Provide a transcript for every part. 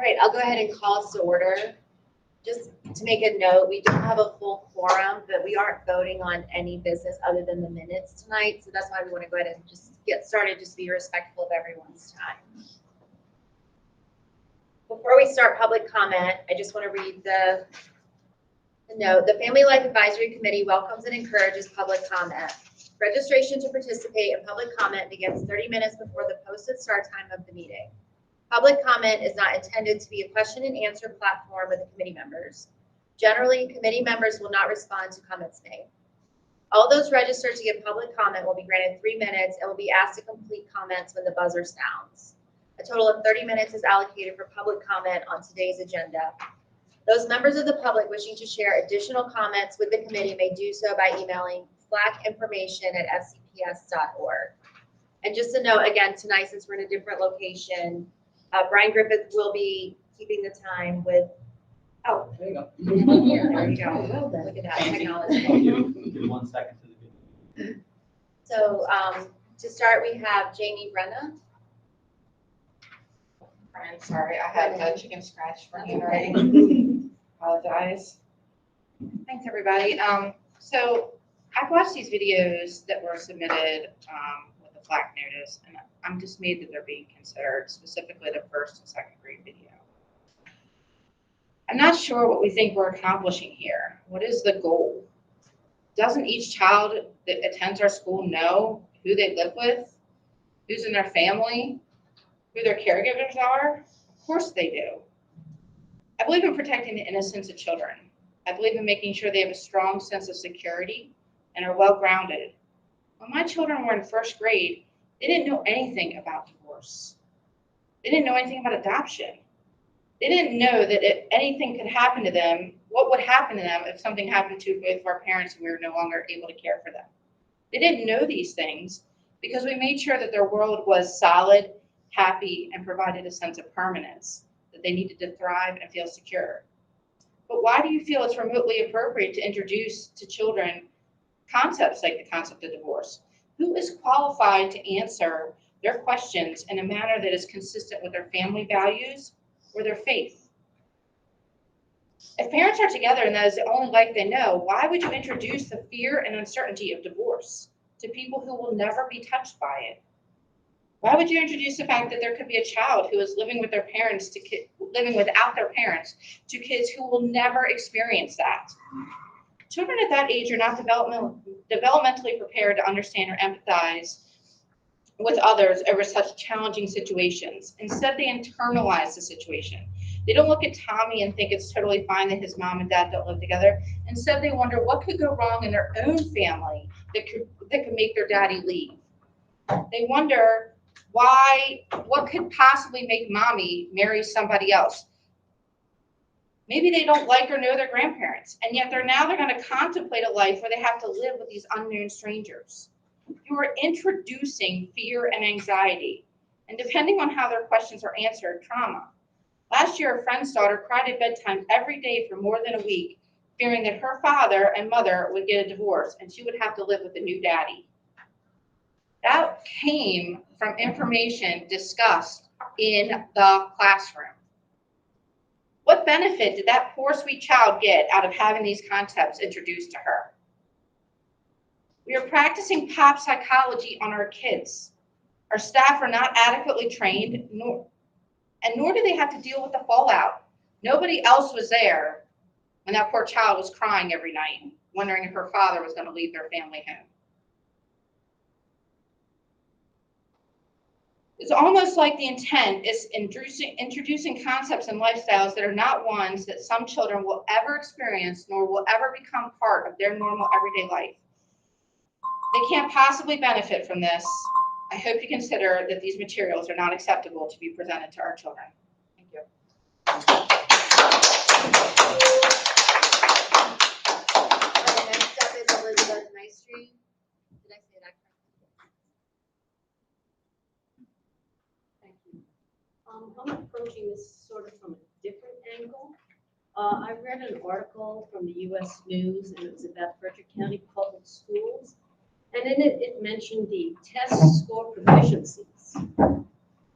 All right, I'll go ahead and call us to order. Just to make a note, we don't have a full quorum, but we aren't voting on any business other than the minutes tonight. So that's why we want to go ahead and just get started, just be respectful of everyone's time. Before we start public comment, I just want to read the note. The Family Life Advisory Committee welcomes and encourages public comment. Registration to participate in public comment begins 30 minutes before the posted start time of the meeting. Public comment is not intended to be a question and answer platform with the committee members. Generally, committee members will not respond to comments made. All those registered to give public comment will be granted 3 minutes and will be asked to complete comments when the buzzer sounds. A total of 30 minutes is allocated for public comment on today's agenda. Those members of the public wishing to share additional comments with the committee may do so by emailing flackinformation@fcps.org. And just a note, again, tonight, since we're in a different location, Brian Griffith will be keeping the time with, oh. There you go. There you go. Look at that technology. Give 1 second to the video. So to start, we have Jamie Brenna. I'm sorry, I had a chicken scratch for you already. Apologize. Thanks, everybody. So I've watched these videos that were submitted with the FLAC notice, and I'm dismayed that they're being considered, specifically the first and second grade video. I'm not sure what we think we're accomplishing here. What is the goal? Doesn't each child that attends our school know who they live with, who's in their family, who their caregivers are? Of course they do. I believe in protecting the innocence of children. I believe in making sure they have a strong sense of security and are well-grounded. When my children were in first grade, they didn't know anything about divorce. They didn't know anything about adoption. They didn't know that if anything could happen to them, what would happen to them if something happened to both of our parents and we were no longer able to care for them. They didn't know these things because we made sure that their world was solid, happy, and provided a sense of permanence, that they needed to thrive and feel secure. But why do you feel it's remotely appropriate to introduce to children concepts like the concept of divorce? Who is qualified to answer their questions in a manner that is consistent with their family values or their faith? If parents are together and that is the only life they know, why would you introduce the fear and uncertainty of divorce to people who will never be touched by it? Why would you introduce the fact that there could be a child who is living with their parents living without their parents to kids who will never experience that? Children at that age are not developmentally prepared to understand or empathize with others over such challenging situations. Instead, they internalize the situation. They don't look at Tommy and think it's totally fine that his mom and dad don't live together. Instead, they wonder what could go wrong in their own family that could make their daddy leave. They wonder what could possibly make mommy marry somebody else. Maybe they don't like or know their grandparents, and yet they're going to contemplate a life where they have to live with these unknown strangers. You are introducing fear and anxiety, and depending on how their questions are answered, trauma. Last year, a friend's daughter cried at bedtime every day for more than a week, fearing that her father and mother would get a divorce and she would have to live with a new daddy. That came from information discussed in the classroom. What benefit did that poor, sweet child get out of having these concepts introduced to her? We are practicing pop psychology on our kids. Our staff are not adequately trained, nor do they have to deal with the fallout. Nobody else was there when that poor child was crying every night, wondering if her father was going to leave their family home. It's almost like the intent is introducing concepts and lifestyles that are not ones that some children will ever experience nor will ever become part of their normal everyday life. They can't possibly benefit from this. I hope you consider that these materials are not acceptable to be presented to our children. Thank you. The next up is Elizabeth Maestri. Did I say that correctly? Thank you. I'm approaching this sort of from a different angle. I read an article from the U.S. News, and it was about Frederick County Public Schools. And in it, it mentioned the test score proficiencies.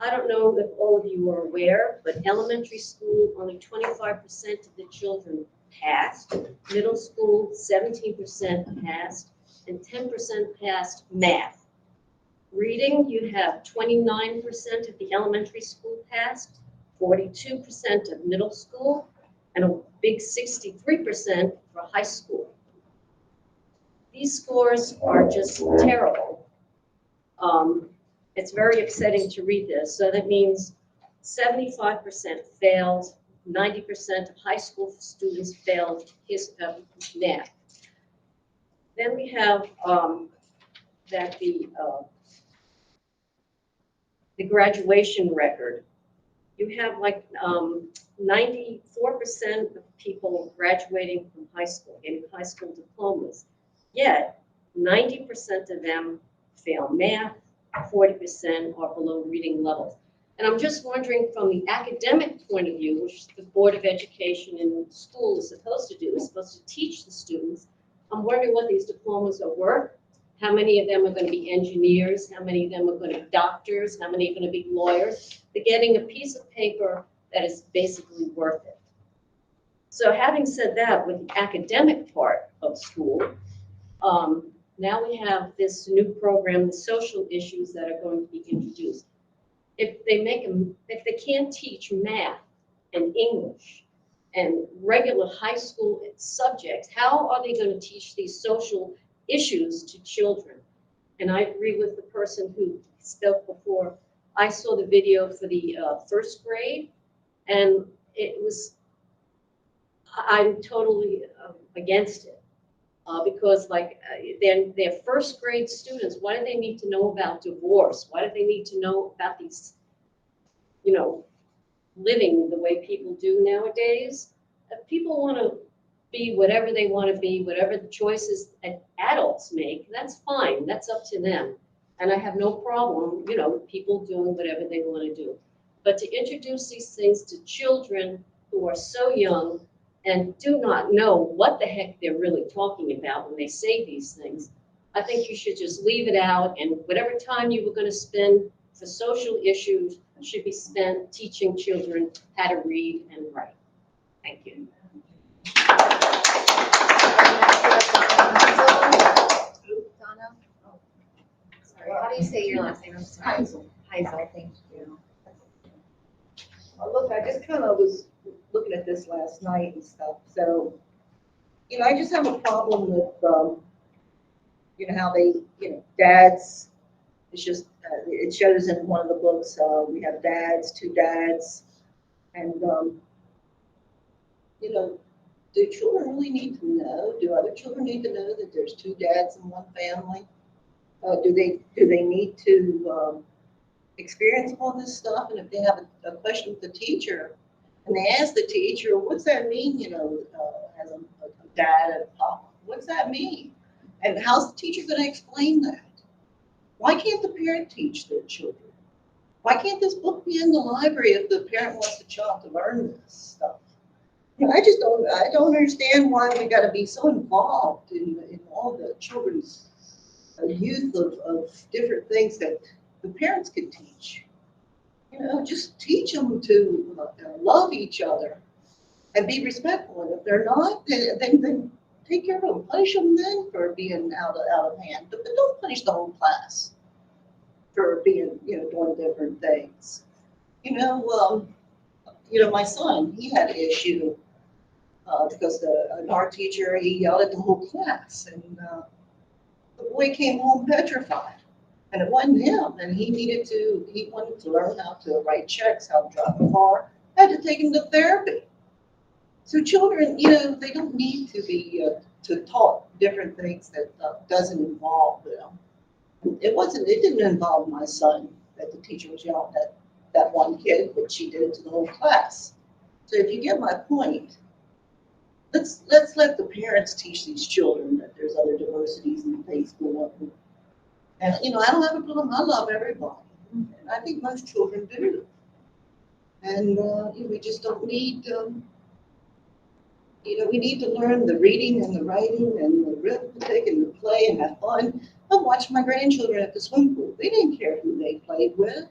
I don't know if all of you are aware, but elementary school, only 25% of the children passed. Middle school, 17% passed, and 10% passed math. Reading, you have 29% of the elementary school passed, 42% of middle school, and a big 63% for high school. These scores are just terrible. It's very upsetting to read this. So that means 75% failed, 90% of high school students failed math. Then we have that the graduation record. You have like 94% of people graduating from high school, getting high school diplomas. Yet 90% of them fail math, 40% are below reading levels. And I'm just wondering, from the academic point of view, which the Board of Education in school is supposed to do, is supposed to teach the students, I'm wondering what these diplomas are worth. How many of them are going to be engineers? How many of them are going to be doctors? How many are going to be lawyers? They're getting a piece of paper that is basically worth it. So having said that, with the academic part of school, now we have this new program, the social issues that are going to be introduced. If they can't teach math and English and regular high school subjects, how are they going to teach these social issues to children? And I agree with the person who spoke before. I saw the video for the first grade, and I'm totally against it. Because they're first grade students, why do they need to know about divorce? Why do they need to know about these, living the way people do nowadays? If people want to be whatever they want to be, whatever the choices that adults make, that's fine, that's up to them. And I have no problem, people doing whatever they want to do. But to introduce these things to children who are so young and do not know what the heck they're really talking about when they say these things, I think you should just leave it out, and whatever time you were going to spend for social issues should be spent teaching children how to read and write. Thank you. Donna? Sorry, how do you say your last name? I'm sorry. Heisel. Heisel, thank you. Well, look, I just kind of was looking at this last night and stuff. So, I just have a problem with, how they, dads. It's just, it shows in one of the books, we have dads, two dads. And, do children really need to know? Do other children need to know that there's two dads in one family? Do they need to experience all this stuff? And if they have a question with the teacher, and they ask the teacher, what's that mean, as a dad and a papa? What's that mean? And how's the teacher going to explain that? Why can't the parent teach their children? Why can't this book be in the library if the parent wants the child to learn this stuff? I don't understand why we got to be so involved in all the children's youth of different things that the parents could teach. Just teach them to love each other and be respectful. And if they're not, then take care of them. Punish them then for being out of hand. But don't punish the whole class for being, doing different things. My son, he had an issue because an art teacher, he yelled at the whole class. And the boy came home petrified. And it wasn't him, and he wanted to learn how to write checks, how to drive a car. I had to take him to therapy. So children, they don't need to be taught different things that doesn't involve them. It didn't involve my son that the teacher was yelling at that one kid, but she did it to the whole class. So if you get my point, let's let the parents teach these children that there's other diversities and things going on. And, I don't have a problem. I love everybody. And I think most children do. And, we just don't need, we need to learn the reading and the writing and the arithmetic and the play and have fun. I watched my grandchildren at the swimming pool. They didn't care who they played with.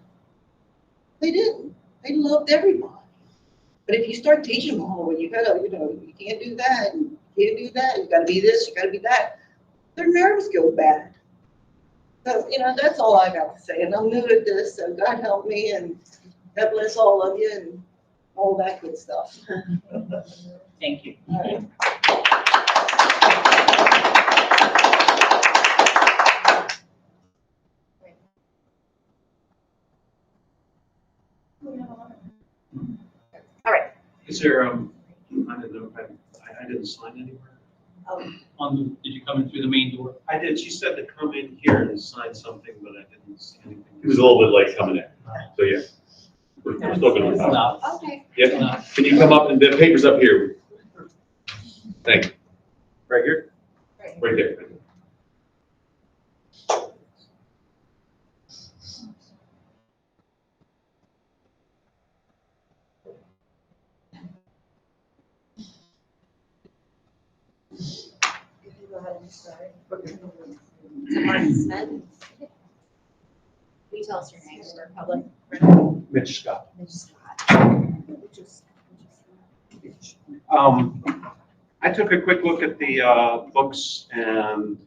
They didn't. They loved everybody. But if you start teaching them, oh, well, you gotta, you can't do that, and you can't do that, you gotta be this, you gotta be that, their nerves go bad. So, that's all I got to say. And I'm new at this, so God help me, and God bless all of you, and all that good stuff. Thank you. All right. Is there, I don't know, I didn't sign anywhere. Did you come in through the main door? I did, she said to come in here and sign something, but I didn't see anything. It was a little bit late coming in, so yeah. We're still gonna. No. Okay. Yeah, can you come up, and the paper's up here? Thank you. Right here? Right there. Go ahead and start. So Mark Smith. Will you tell us your name for public? Mitch Scott. Mitch Scott. I took a quick look at the books, and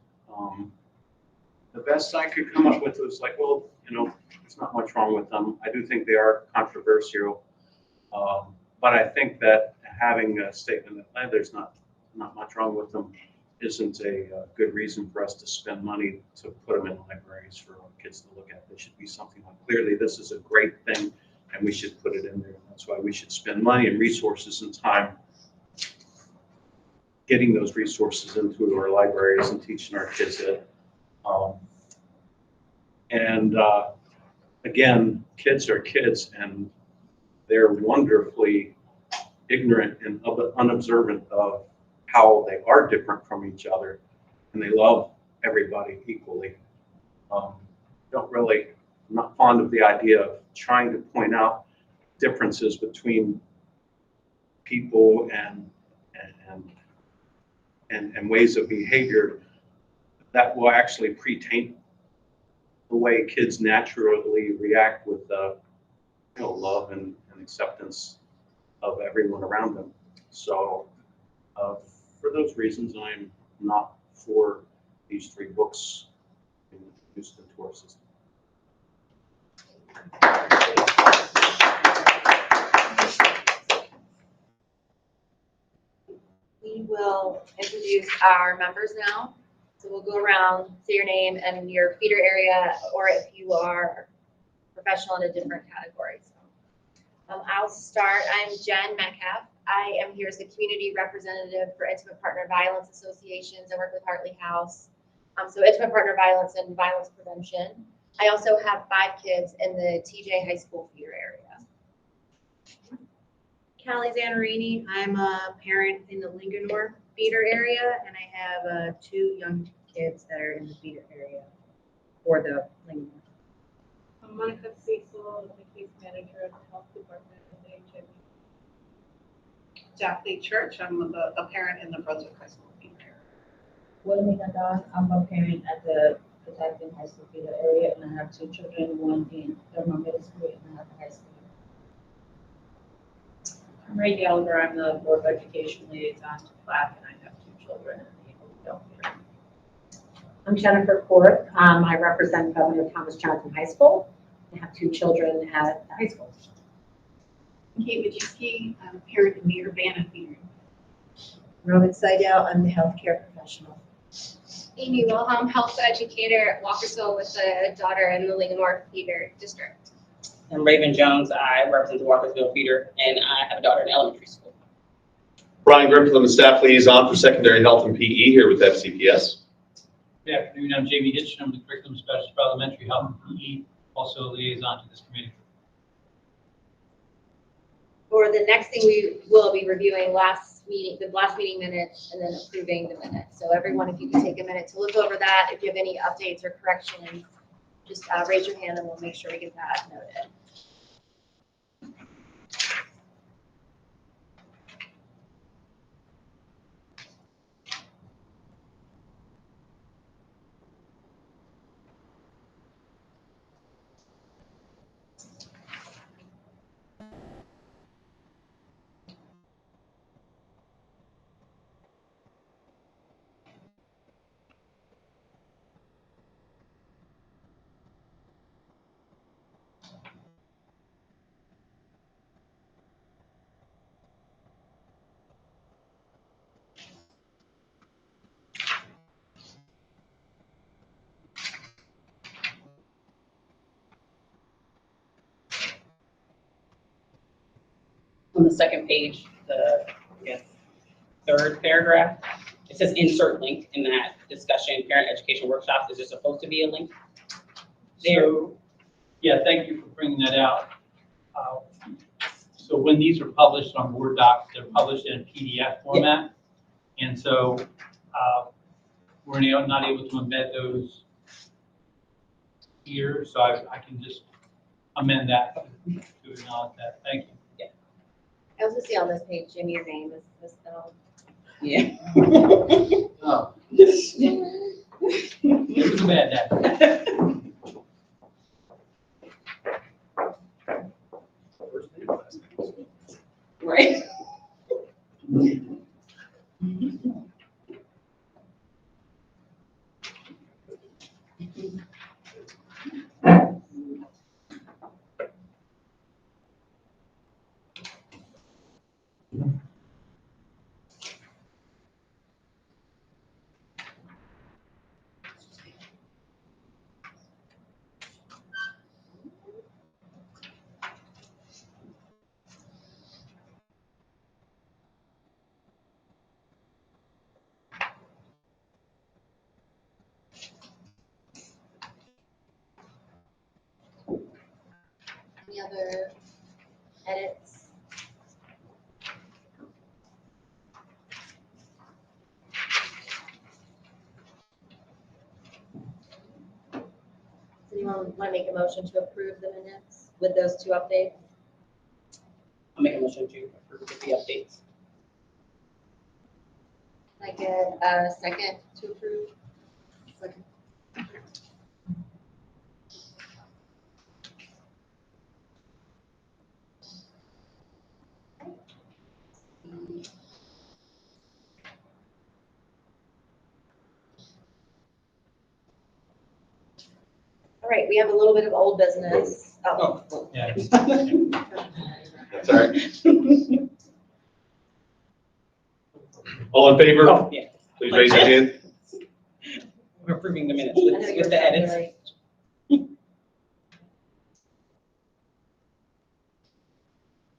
the best I could come up with was like, well, there's not much wrong with them. I do think they are controversial, but I think that having a statement that there's not much wrong with them isn't a good reason for us to spend money to put them in libraries for our kids to look at. They should be something like, clearly this is a great thing, and we should put it in there. That's why we should spend money and resources and time getting those resources into our libraries and teaching our kids it. Again, kids are kids, and they're wonderfully ignorant and unobservant of how they are different from each other, and they love everybody equally. I'm not fond of the idea of trying to point out differences between people and ways of behavior that will actually pre-taint the way kids naturally react with love and acceptance of everyone around them. So for those reasons, I'm not for these 3 books being introduced into our system. We will introduce our members now. So we'll go around, say your name and your feeder area, or if you are professional in a different category. So, I'll start. I'm Jen Metcalf. I am here as the community representative for Intimate Partner Violence Associations. I work with Hartley House. So Intimate Partner Violence and Violence Prevention. I also have 5 kids in the TJ High School feeder area. Callie Zanarini. I'm a parent in the Linganore feeder area, and I have 2 young kids that are in the feeder area for the Linganore. I'm Monica Cecil, I'm the case manager at the health department of the HIV. Daphne Church, I'm a parent in the Brunswick High School feeder area. Wilhelmina Don, I'm a parent at the Catoctin High School feeder area, and I have 2 children, one in Thermal Middle School and I have a high school. I'm Ray Gallagher, I'm the Board of Education Liaison to CLAP, and I have 2 children in the Oakdale feeder. I'm Jennifer Court. I represent Governor Thomas Johnson High School. I have 2 children at the high school. Kate Wojcicki, I'm a parent in the Urbana feeder. Roman Seidel, I'm the healthcare professional. Amy Wilhelm, health educator at Walkersville with a daughter in the Linganore feeder district. I'm Raven Jones, I represent the Walkersville feeder, and I have a daughter in elementary school. Brian Grimsley, the staff liaison for secondary health and PE here with FCPS. Good afternoon, I'm Jamie Hitch, I'm the curriculum specialist for elementary health and PE, also a liaison to this committee. For the next thing, we will be reviewing the last meeting minutes and then approving the minutes. So everyone, if you could take a minute to look over that, if you have any updates or corrections, just raise your hand and we'll make sure we get that noted. On the second page, the, I guess, third paragraph, it says insert link in that discussion, parent education workshops. Is there supposed to be a link there? So, yeah, thank you for bringing that out. So when these are published on Word docs, they're published in a PDF format. And so we're not able to embed those here, so I can just amend that to acknowledge that. Thank you. I also see on this page, Jimmy, your name is misspelled. Yeah. Oh. It was bad that. Right. Any other edits? Does anyone want to make a motion to approve the minutes with those two updates? I'll make a motion to approve with the updates. Can I get a second to approve? Second. All right, we have a little bit of old business. Oh. Yeah. That's all right. All in favor? Oh, yeah. Please raise your hand. We're approving the minutes I know with you're the edits. right. I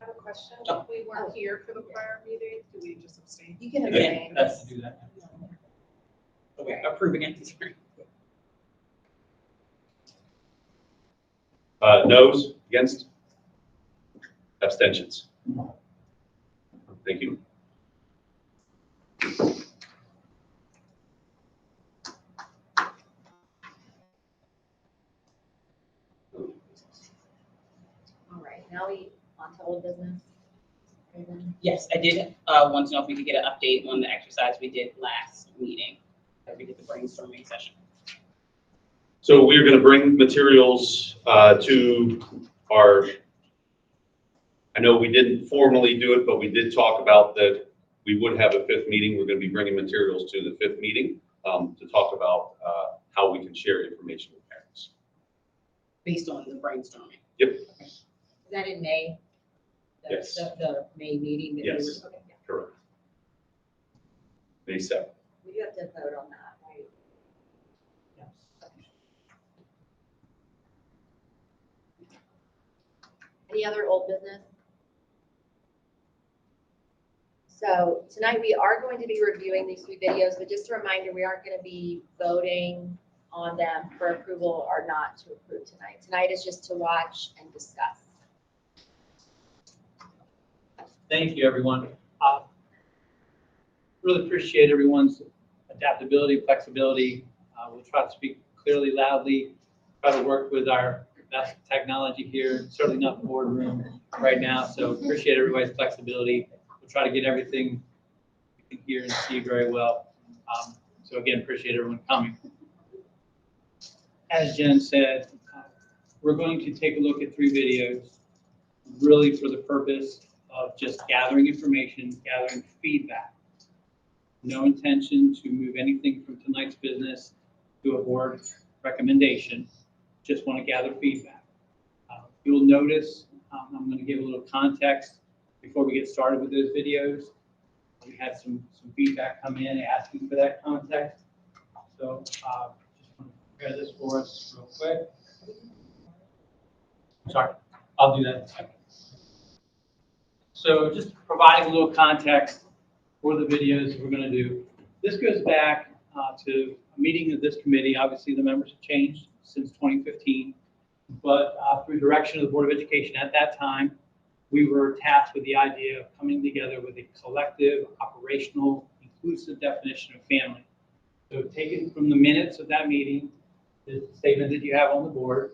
have a question. Oh. If we weren't here for the prior meeting, do we just abstain? You can Yeah, abstain. Let's do that. Okay, approving it. Noes, against? Abstentions? Thank you. All right, now we on to old business. Okay, then. Yes, I did want to know if we could get an update on the exercise we did last meeting. We did the brainstorming session. So we're going to bring materials to our, I know we didn't formally do it, but we did talk about that we would have a fifth meeting. We're going to be bringing materials to the fifth meeting to talk about how we can share information with parents. Based on the brainstorming. Yep. Is that in May? Yes. The May meeting that we were. Yes. Okay, yeah. Correct. May 7th. We do have to vote on that, right? Any other old business? So tonight we are going to be reviewing these three videos, but just a reminder, we aren't going to be voting on them for approval or not to approve tonight. Tonight is just to watch and discuss. Thank you, everyone. Really appreciate everyone's adaptability, flexibility. We'll try to speak clearly, loudly, try to work with our best technology here, certainly not the boardroom right now, so appreciate everybody's flexibility. We'll try to get everything you can hear and see very well. So again, appreciate everyone coming. As Jen said, we're going to take a look at three videos, really for the purpose of just gathering information, gathering feedback. No intention to move anything from tonight's business to a board recommendation. Just want to gather feedback. You'll notice, I'm going to give a little context before we get started with those videos. We had some feedback come in asking for that context. So just want to prepare this for us real quick. Sorry, I'll do that in a second. So just providing a little context for the videos we're going to do. This goes back to a meeting of this committee. Obviously, the members have changed since 2015, but through direction of the Board of Education at that time, we were tasked with the idea of coming together with a collective, operational, inclusive definition of family. So taken from the minutes of that meeting, the statement that you have on the board,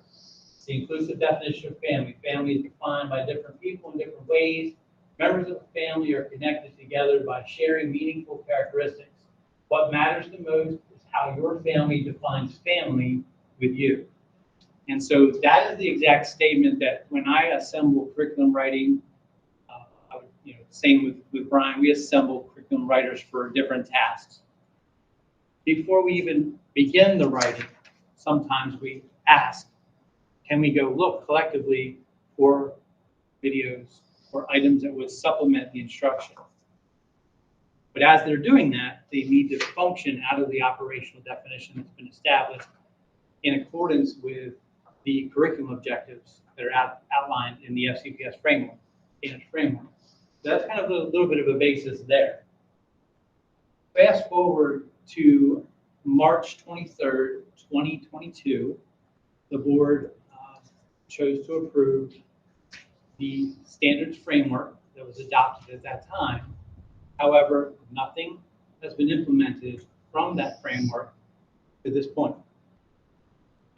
the inclusive definition of family. Family is defined by different people in different ways. Members of the family are connected together by sharing meaningful characteristics. What matters the most is how your family defines family with you. And so that is the exact statement that when I assemble curriculum writing, same with Brian, we assemble curriculum writers for different tasks. Before we even begin the writing, sometimes we ask, can we go look collectively for videos or items that would supplement the instruction? But as they're doing that, they need to function out of the operational definition that's been established in accordance with the curriculum objectives that are outlined in the FCPS framework, standards framework. So that's kind of a little bit of a basis there. Fast forward to March 23rd, 2022, the board chose to approve the standards framework that was adopted at that time. However, nothing has been implemented from that framework to this point.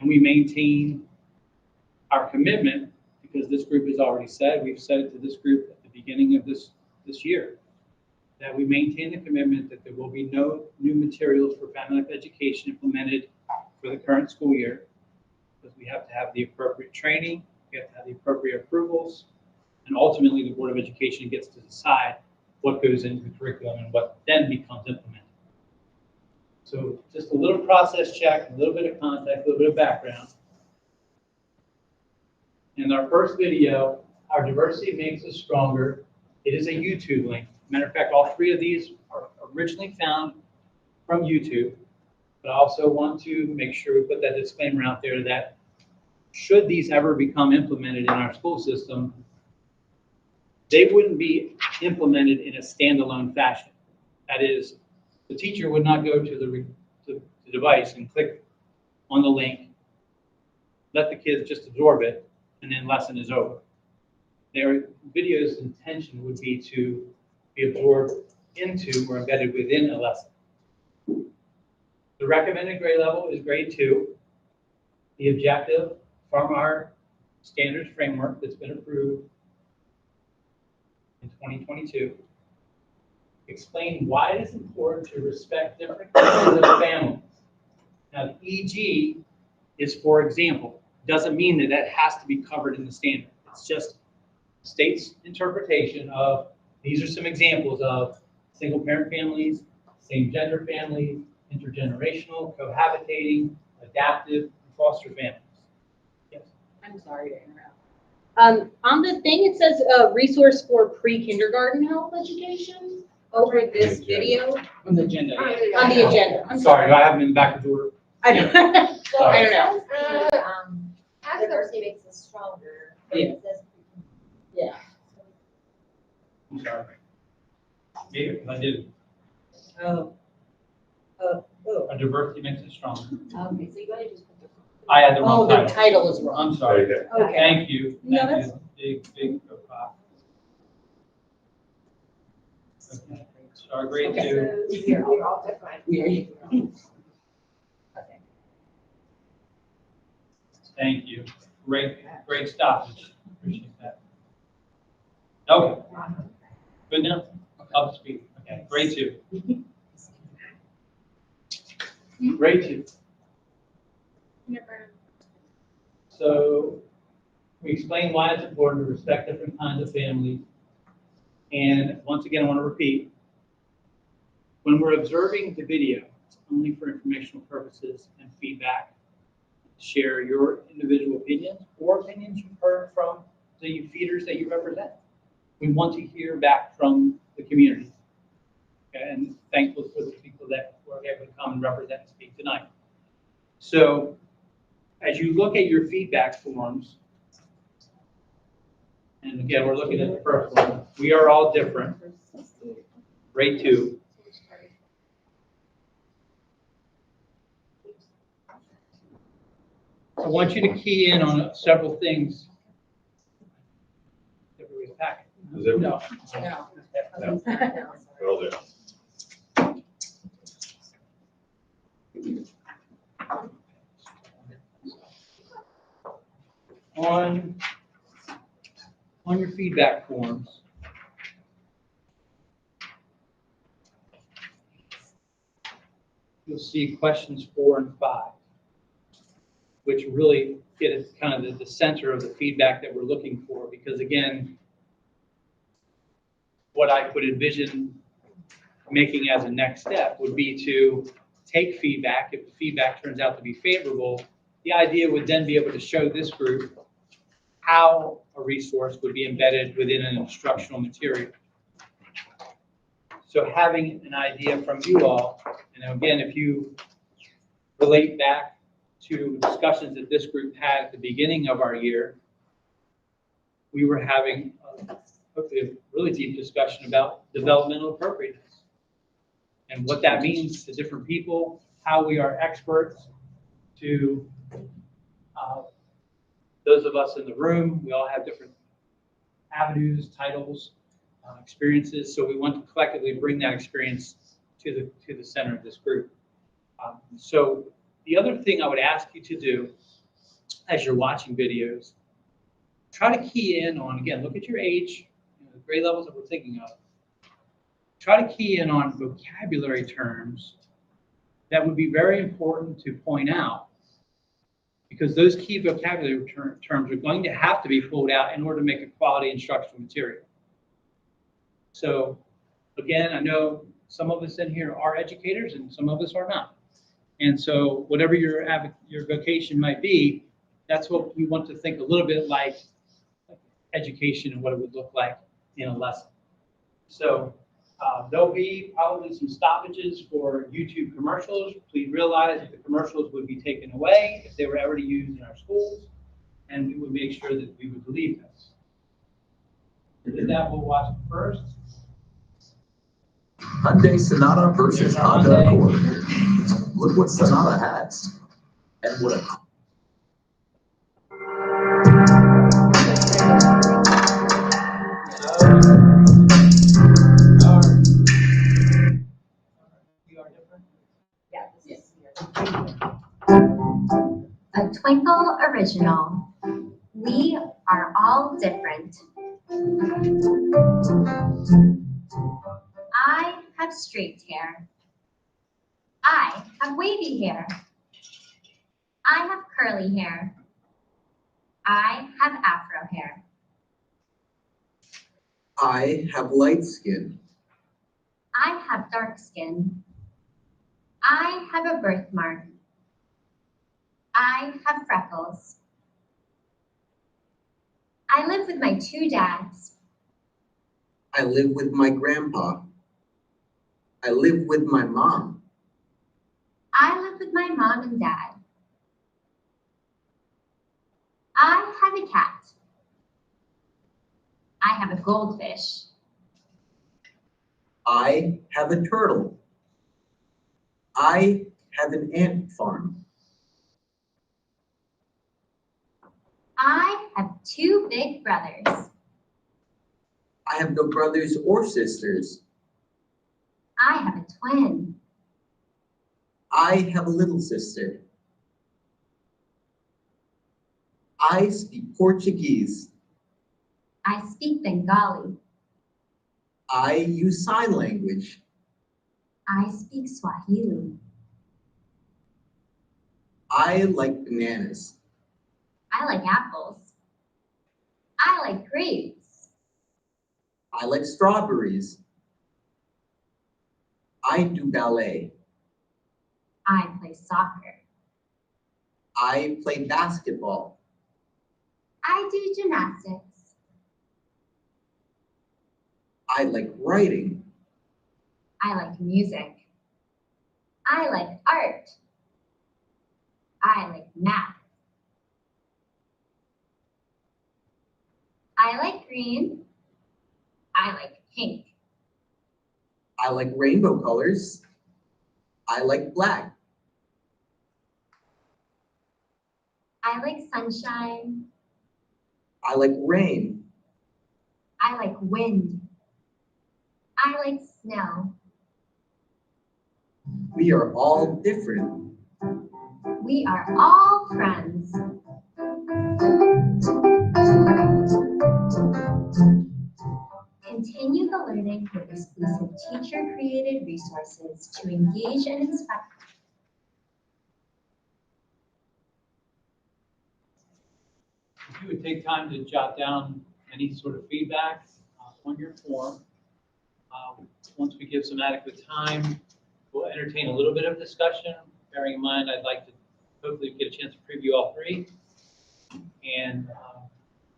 And we maintain our commitment, because this group has already said, we've said it to this group at the beginning of this year, that we maintain the commitment that there will be no new materials for family life education implemented for the current school year, because we have to have the appropriate training, we have to have the appropriate approvals, and ultimately the Board of Education gets to decide what goes into the curriculum and what then becomes implemented. So just a little process check, a little bit of context, a little bit of background. In our first video, our diversity makes us stronger. It is a YouTube link. Matter of fact, all three of these are originally found from YouTube. But I also want to make sure we put that disclaimer out there that should these ever become implemented in our school system, they wouldn't be implemented in a standalone fashion. That is, the teacher would not go to the device and click on the link, let the kids just absorb it, and then lesson is over. Their video's intention would be to be absorbed into or embedded within a lesson. The recommended grade level is grade 2. The objective from our standards framework that's been approved in 2022, explain why it is important to respect different kinds of families. Now, EG is for example. Doesn't mean that that has to be covered in the standard. It's just state's interpretation of these are some examples of single parent families, same gender families, intergenerational, cohabitating, adaptive, and foster families. Yes. I'm sorry to interrupt. On the thing, it says resource for pre-kindergarten health education over this video On the agenda. on the agenda. I'm Sorry, I haven't been back to order. I don't, I don't know. Diversity makes us stronger. but it says- Yeah. I'm sorry. Yeah, I did. Oh. A diversity makes us stronger. Okay, so you gotta just put the. I had the Oh, wrong the title. title is wrong. I'm sorry. Okay. Thank you. No, Thank that's- you. Big. Okay. So our grade 2. We're all different. Yeah. Thank you. Great stoppage. Appreciate that. Okay. Good now? Up to speed. Okay, grade 2. Grade 2. So we explained why it's important to respect different kinds of families. And once again, I want to repeat, when we're observing the video, it's only for informational purposes and feedback. Share your individual opinions or opinions you've heard from the feeders that you represent. We want to hear back from the community. Okay, and thankful for the people that were able to come and represent and speak tonight. So as you look at your feedback forms, And again, we're looking at the first one. We are all different. Grade 2. I want you to key in on several things. Everybody's packet. Is it? No. No. Well, there. On your feedback forms, you'll see questions 4 and 5, which really get at kind of the center of the feedback that we're looking for. Because again, what I could envision making as a next step would be to take feedback. If the feedback turns out to be favorable, the idea would then be able to show this group how a resource would be embedded within an instructional material. So having an idea from you all, and again, if you relate back to discussions that this group had at the beginning of our year, we were having hopefully a really deep discussion about developmental appropriateness and what that means to different people, how we are experts to those of us in the room. We all have different avenues, titles, experiences, so we want to collectively bring that experience to the center of this group. So the other thing I would ask you to do as you're watching videos, try to key in on, again, look at your age, the grade levels that we're thinking of. Try to key in on vocabulary terms that would be very important to point out, because those key vocabulary terms are going to have to be pulled out in order to make a quality instructional material. So again, I know some of us in here are educators and some of us are not. And so whatever your vocation might be, that's what you want to think a little bit like education and what it would look like in a lesson. So there'll be probably some stoppages for YouTube commercials. Please realize that the commercials would be taken away if they were ever to use in our schools, and we would make sure that we would delete those. With that, we'll watch it first. Hyundai Sonata versus Honda Accord. Look what Sonata has, and what a A Twinkle original. We are all different. I have straight hair. I have wavy hair. I have curly hair. I have afro hair. I have light skin. I have dark skin. I have a birthmark. I have freckles. I live with my 2 dads. I live with my grandpa. I live with my mom. I live with my mom and dad. I have a cat. I have a goldfish. I have a turtle. I have an ant farm. I have 2 big brothers. I have no brothers or sisters. I have a twin. I have a little sister. I speak Portuguese. I speak Bengali. I use sign language. I speak Swahili. I like bananas. I like apples. I like grapes. I like strawberries. I do ballet. I play soccer. I play basketball. I do gymnastics. I like writing. I like music. I like art. I like math. I like green. I like pink. I like rainbow colors. I like black. I like sunshine. I like rain. I like wind. I like snow. We are all different. We are all friends. Continue the learning with exclusive teacher-created resources to engage and inspire. If you would take time to jot down any sort of feedback on your form. Once we give some adequate time, we'll entertain a little bit of discussion. Bearing in mind, I'd like to hopefully get a chance to preview all three. And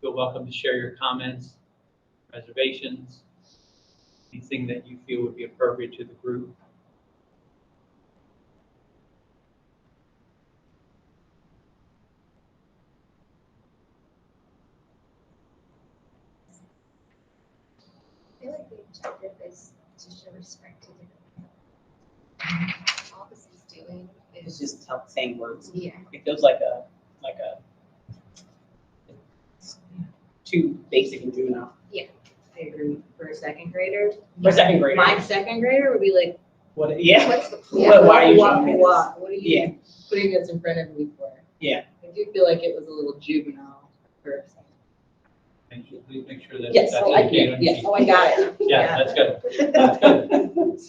feel welcome to share your comments, reservations, anything that you feel would be appropriate to the group. I feel like the objective is to show respect to different. All this is doing It's is. just saying words. Yeah. It feels like a too basic and juvenile. I agree. For a second grader. For a second grader. My second grader would be like, What, yeah. what's the Why are you what, showing me this? what are you Yeah. putting this in front of me for? Yeah. I do feel like it was a little juvenile for a second. And you please make sure that Yes, that's oh, I indicated did. on your Yes, sheet. oh, I got it. Yeah, that's good. That's good.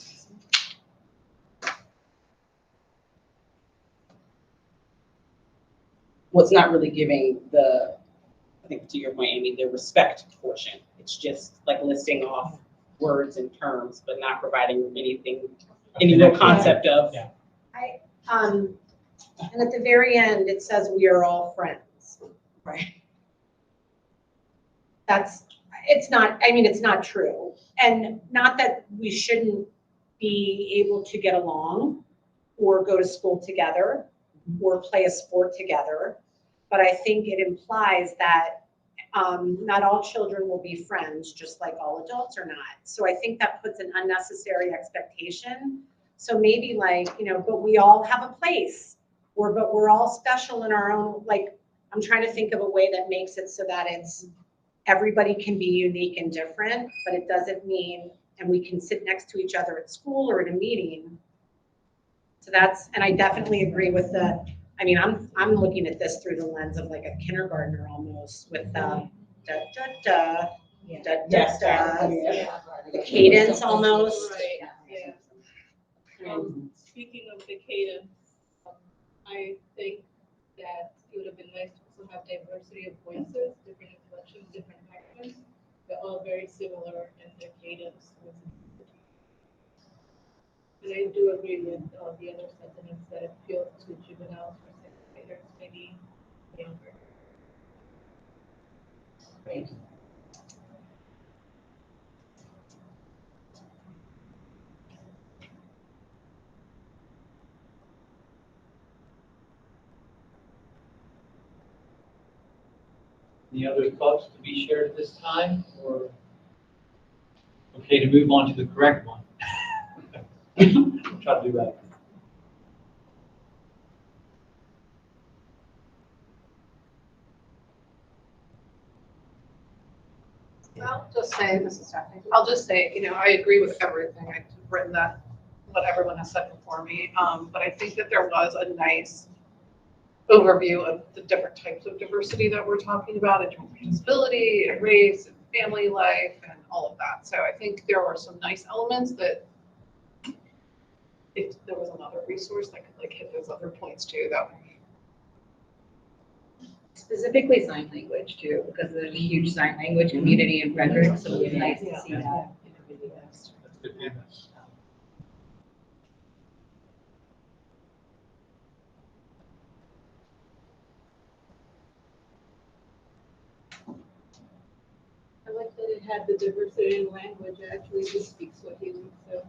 What's not really giving the, I think to your point, Amy, the respect portion. It's just like listing off words and terms, but not providing anything, any real concept of. Yeah. And at the very end, it says we are all friends. Right. It's not true. And not that we shouldn't be able to get along or go to school together or play a sport together. But I think it implies that not all children will be friends, just like all adults are not. So I think that puts an unnecessary expectation. So maybe but we all have a place, but we're all special in our own, I'm trying to think of a way that makes it so that everybody can be unique and different, but it doesn't mean, and we can sit next to each other at school or at a meeting. So and I definitely agree with I'm looking at this through the lens of like a kindergartner almost with the cadence almost. Right, yeah. Speaking of the cadence, I think that it would have been nice to also have diversity of voices, different inflections, different accents, but all very similar in their cadence. And I do agree with the other sentiments that it appeals to juveniles or second graders, maybe younger. Great. Any other thoughts to be shared at this time, or okay to move on to the correct one? Try to do that. I'll just say, this is Stephanie, I'll just say, I agree with everything. I've written that, what everyone has said before me. But I think that there was a nice overview of the different types of diversity that we're talking about in terms of disability and race and family life and all of that. So I think there were some nice elements that if there was another resource that could hit those other points too, that would be. Specifically sign language too, because there's a huge sign language community in Frederick, so it's nice to see that. That's good feedback. I like that it had the diversity in language. I actually do speak Swahili, so.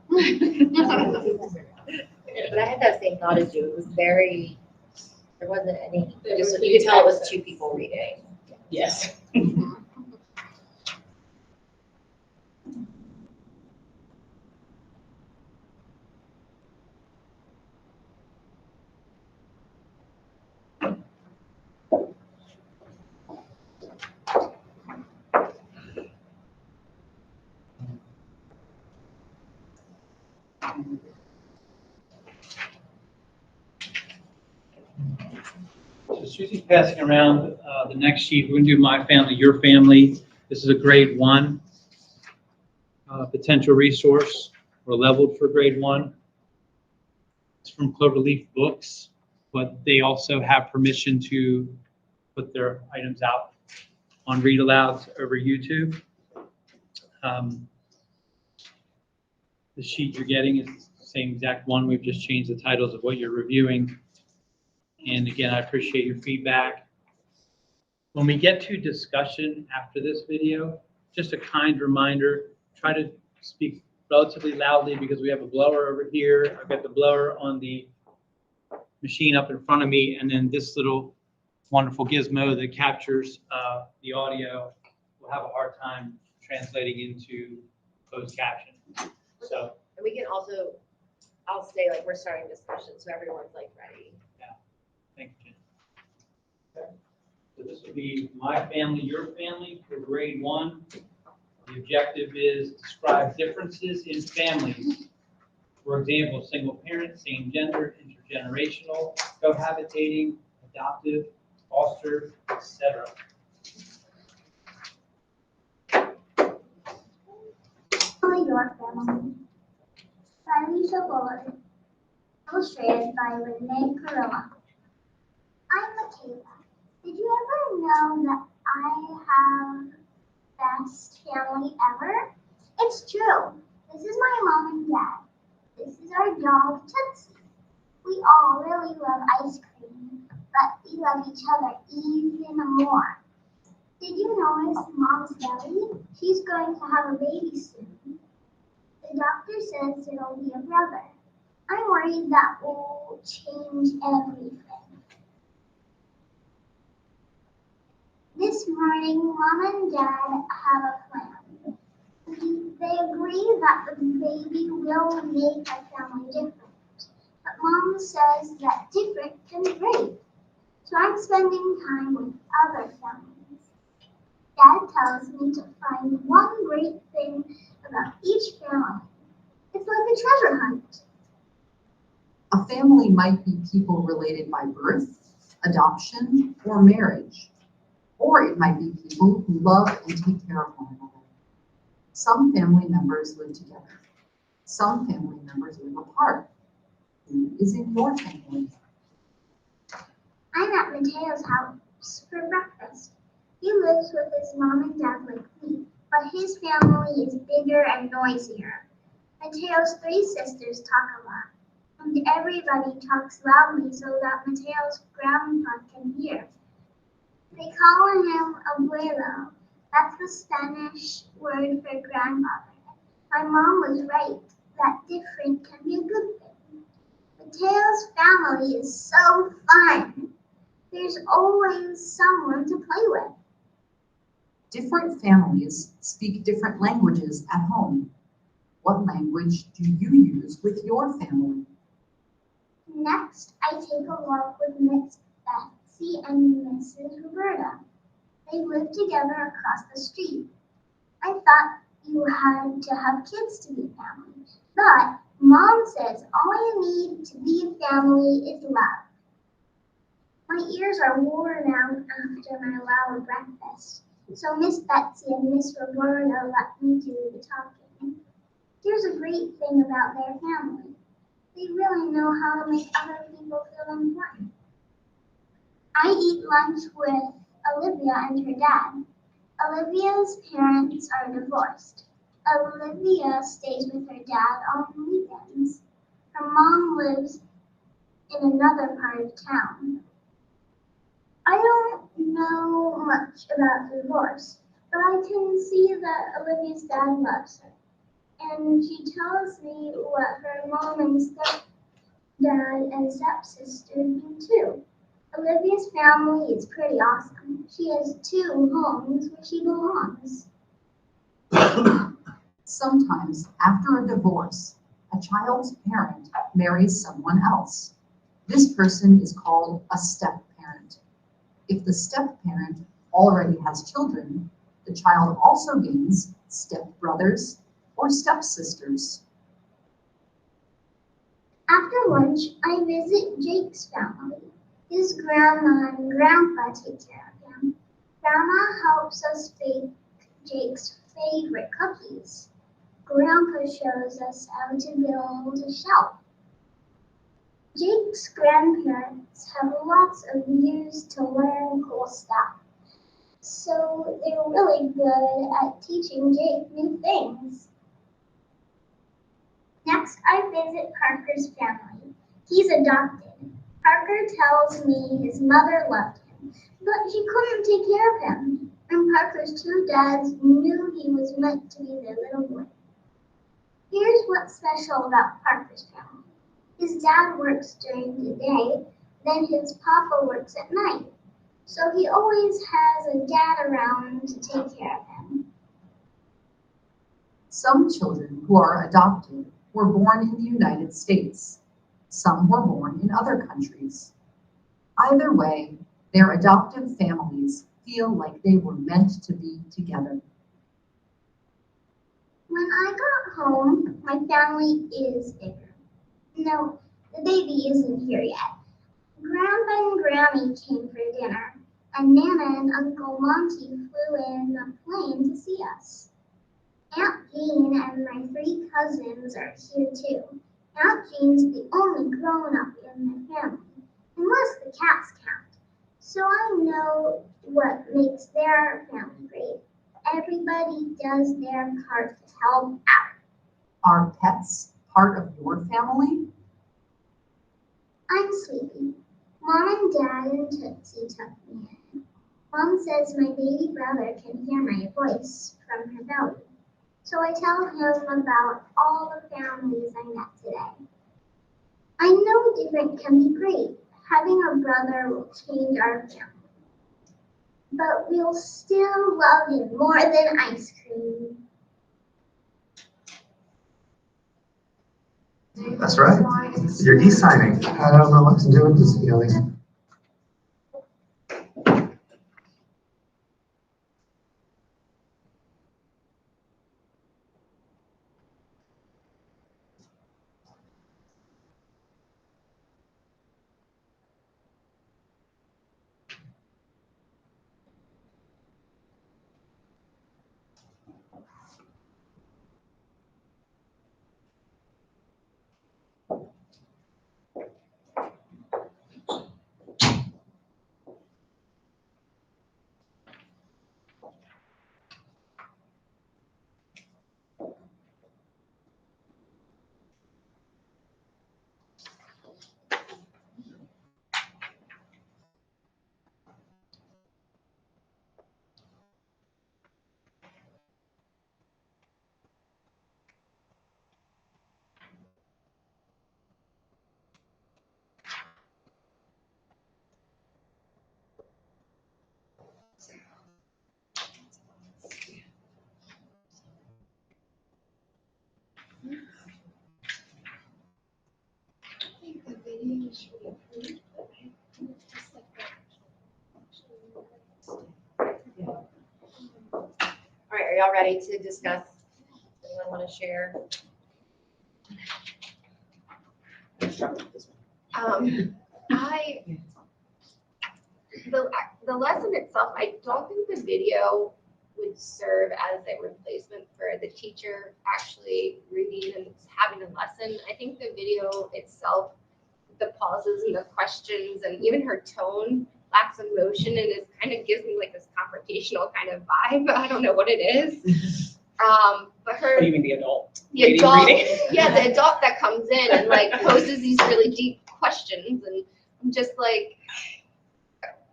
But I had that same thought as you. It was very, there wasn't any, There was you could tell it was accents. two people reading. Yes. So Susie's passing around the next sheet. We're going to do my family, your family. This is a grade 1 potential resource. We're leveled for grade 1. It's from Cloverleaf Books, but they also have permission to put their items out on read alouds over YouTube. The sheet you're getting is the same exact one. We've just changed the titles of what you're reviewing. And again, I appreciate your feedback. When we get to discussion after this video, just a kind reminder, try to speak relatively loudly because we have a blower over here. I've got the blower on the machine up in front of me, and then this little wonderful gizmo that captures the audio will have a hard time translating into closed caption. So, And we can also, I'll say like we're starting discussion, so everyone's like ready. thank you, Jen. Okay. So this would be my family, your family for grade 1. The objective is describe differences in families. For example, single parent, same gender, intergenerational, cohabitating, adoptive, foster, etc. Your Family by Lisa Bullard, illustrated by Renee Carilla. I'm Michaela. Did you ever know that I have best family ever? It's true. This is my mom and dad. This is our dog Tootsie. We all really love ice cream, but we love each other even more. Did you notice Mom's belly? She's going to have a baby soon. The doctor says it'll be a brother. I'm worried that will change everything. This morning, Mom and Dad have a plan. They agree that the baby will make our family different. But Mom says that different can be great. So I'm spending time with other families. Dad tells me to find one great thing about each family. It's like a treasure hunt. A family might be people related by birth, adoption, or marriage. Or it might be people who love and take care of one another. Some family members live together. Some family members live apart. Who is in your family? I'm at Mateo's house for breakfast. He lives with his mom and dad like me, but his family is bigger and noisier. Mateo's 3 sisters talk a lot, and everybody talks loudly so that Mateo's grandpa can hear. They call him abuelo. That's the Spanish word for grandfather. My mom was right that different can be a good thing. Mateo's family is so fun. There's always someone to play with. Different families speak different languages at home. What language do you use with your family? Next, I take a walk with Miss Betsy and Mrs. Roberta. They live together across the street. I thought you had to have kids to be a family, but Mom says all you need to be a family is love. My ears are worn out after my loud breakfast, so Miss Betsy and Miss Roberta let me do the talking. Here's a great thing about their family. They really know how to make other people feel important. I eat lunch with Olivia and her dad. Olivia's parents are divorced. Olivia stays with her dad on weekends. Her mom lives in another part of town. I don't know much about divorce, but I can see that Olivia's dad loves her. And she tells me what her mom and stepdad and stepsister do too. Olivia's family is pretty awesome. She has 2 homes where she belongs. Sometimes, after a divorce, a child's parent marries someone else. This person is called a step-parent. If the step-parent already has children, the child also gains step-brothers or step-sisters. After lunch, I visit Jake's family. His grandma and grandpa take care of him. Grandma helps us bake Jake's favorite cookies. Grandpa shows us how to build a shelf. Jake's grandparents have lots of years to learn cool stuff, so they're really good at teaching Jake new things. Next, I visit Parker's family. He's adopted. Parker tells me his mother loved him, but she couldn't take care of him, and Parker's two dads knew he was meant to be their little boy. Here's what's special about Parker's family. His dad works during the day, then his papa works at night. So he always has a dad around to take care of him. Some children who are adopted were born in the United States. Some were born in other countries. Either way, their adoptive families feel like they were meant to be together. When I got home, my family is bigger. No, the baby isn't here yet. Grandpa and Grammy came for dinner, and Nana and Uncle Monty flew in a plane to see us. Aunt Jean and my 3 cousins are here too. Aunt Jean's the only grown-up in the family, unless the cats count. So I know what makes their family great. Everybody does their part to help out. Are pets part of your family? I'm sleepy. Mom and Dad and Tootsie tuck me in. Mom says my baby brother can hear my voice from her belly. So I tell him about all the families I met today. I know different can be great. Having a brother will change our family. But we'll still love him more than ice cream. That's right. You're e-signing. I don't know what to do with this feeling. All right, are y'all ready to discuss? Anyone want to share? The lesson itself, I don't think the video would serve as a replacement for the teacher actually reading and having a lesson. I think the video itself, the pauses and the questions and even her tone lacks emotion and it kind of gives me like this confrontational kind of vibe. I don't know what it is. But her. What do you mean the adult? The adult, Reading? yeah, the adult that comes in and like poses these really deep questions and I'm just like,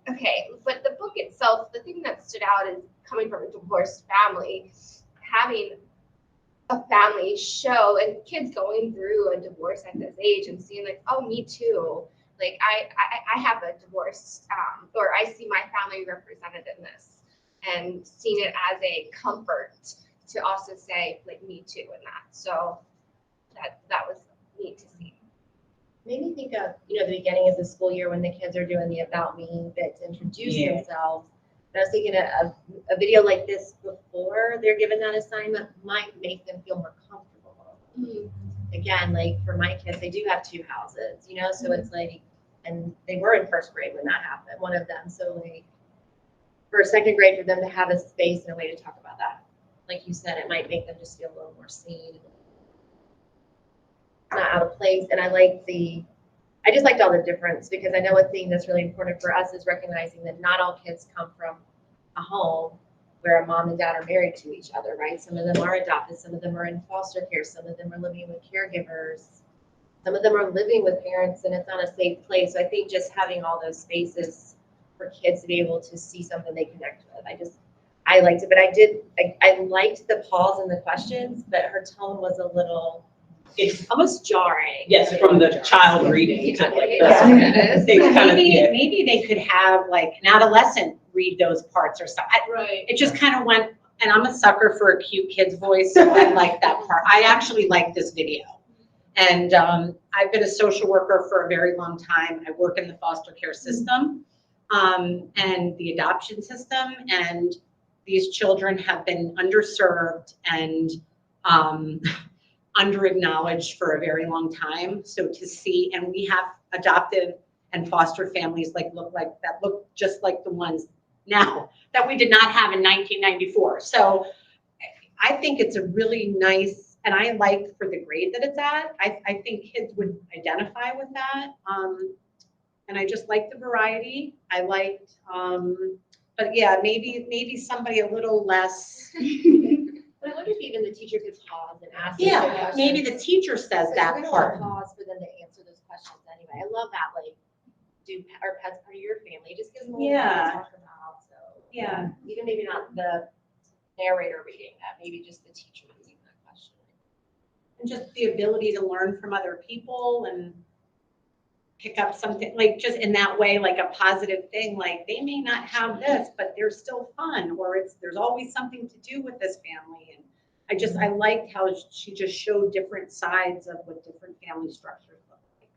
okay, but the book itself, the thing that stood out is coming from a divorced family, having a family show and kids going through a divorce at this age and seeing like, oh, me too. Like I have a divorce, or I see my family represented in this and seeing it as a comfort to also say like me too in that. So that was neat to see. Made me think of, the beginning of the school year when the kids are doing the About Me bit to introduce themselves. And I was thinking a video like this before they're given that assignment might make them feel more comfortable. again, like for my kids, they do have 2 houses, you know, so it's like, and they were in first grade when that happened, one of them. So like for second grade, for them to have a space and a way to talk about that, like you said, it might make them just feel a little more seen, not out of place. And I just liked all the difference, because I know one thing that's really important for us is recognizing that not all kids come from a home where a mom and dad are married to each other, right? Some of them are adopted, some of them are in foster care, some of them are living with caregivers, some of them are living with parents and it's not a safe place. So I think just having all those spaces for kids to be able to see something they connect with. I liked it, but I liked the pause in the questions, but her tone was a little, it's almost jarring. Yes, from the child reading to like Yeah. they kind of, yeah. Maybe they could have like an adolescent read those parts or something. Right. It just kind of went, and I'm a sucker for a cute kid's voice, so I like that part. I actually like this video. And I've been a social worker for a very long time. I work in the foster care system and the adoption system, and these children have been underserved and under-acknowledged for a very long time. So to see, and we have adoptive and foster families look just like the ones now that we did not have in 1994. So I think it's a really nice, and I like for the grade that it's at, I think kids would identify with that. And I just like the variety. I liked, but yeah, maybe somebody a little less. But I wonder if even the teacher could pause and ask. Yeah, maybe the teacher says that We're gonna part. pause for them to answer those questions anyway. I love that, like, are pets part of your family? It just gives them a little bit Yeah. to talk about, so. Yeah. Even maybe not the narrator reading that, maybe just the teacher reading that question. And just the ability to learn from other people and pick up something, like just in that way, like a positive thing, like they may not have this, but they're still fun, or there's always something to do with this family. And I liked how she just showed different sides of what different family structures look like.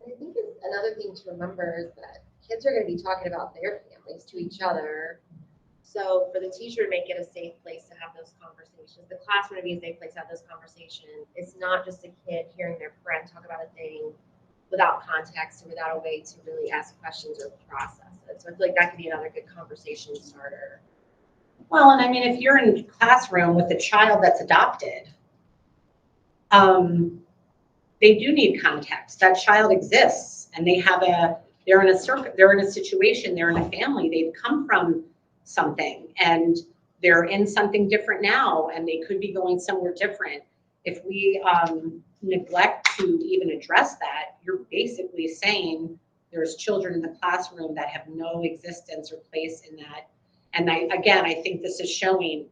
And I think another thing to remember is that kids are going to be talking about their families to each other. So for the teacher to make it a safe place to have those conversations, the classroom to be a safe place to have those conversations. It's not just a kid hearing their friend talk about a thing without context or without a way to really ask questions or process it. So I feel like that could be another good conversation starter. Well, and I mean, if you're in a classroom with a child that's adopted, they do need context. That child exists, and they're in a situation, they're in a family, they've come from something, and they're in something different now, and they could be going somewhere different. If we neglect to even address that, you're basically saying there's children in the classroom that have no existence or place in that. And I think this is showing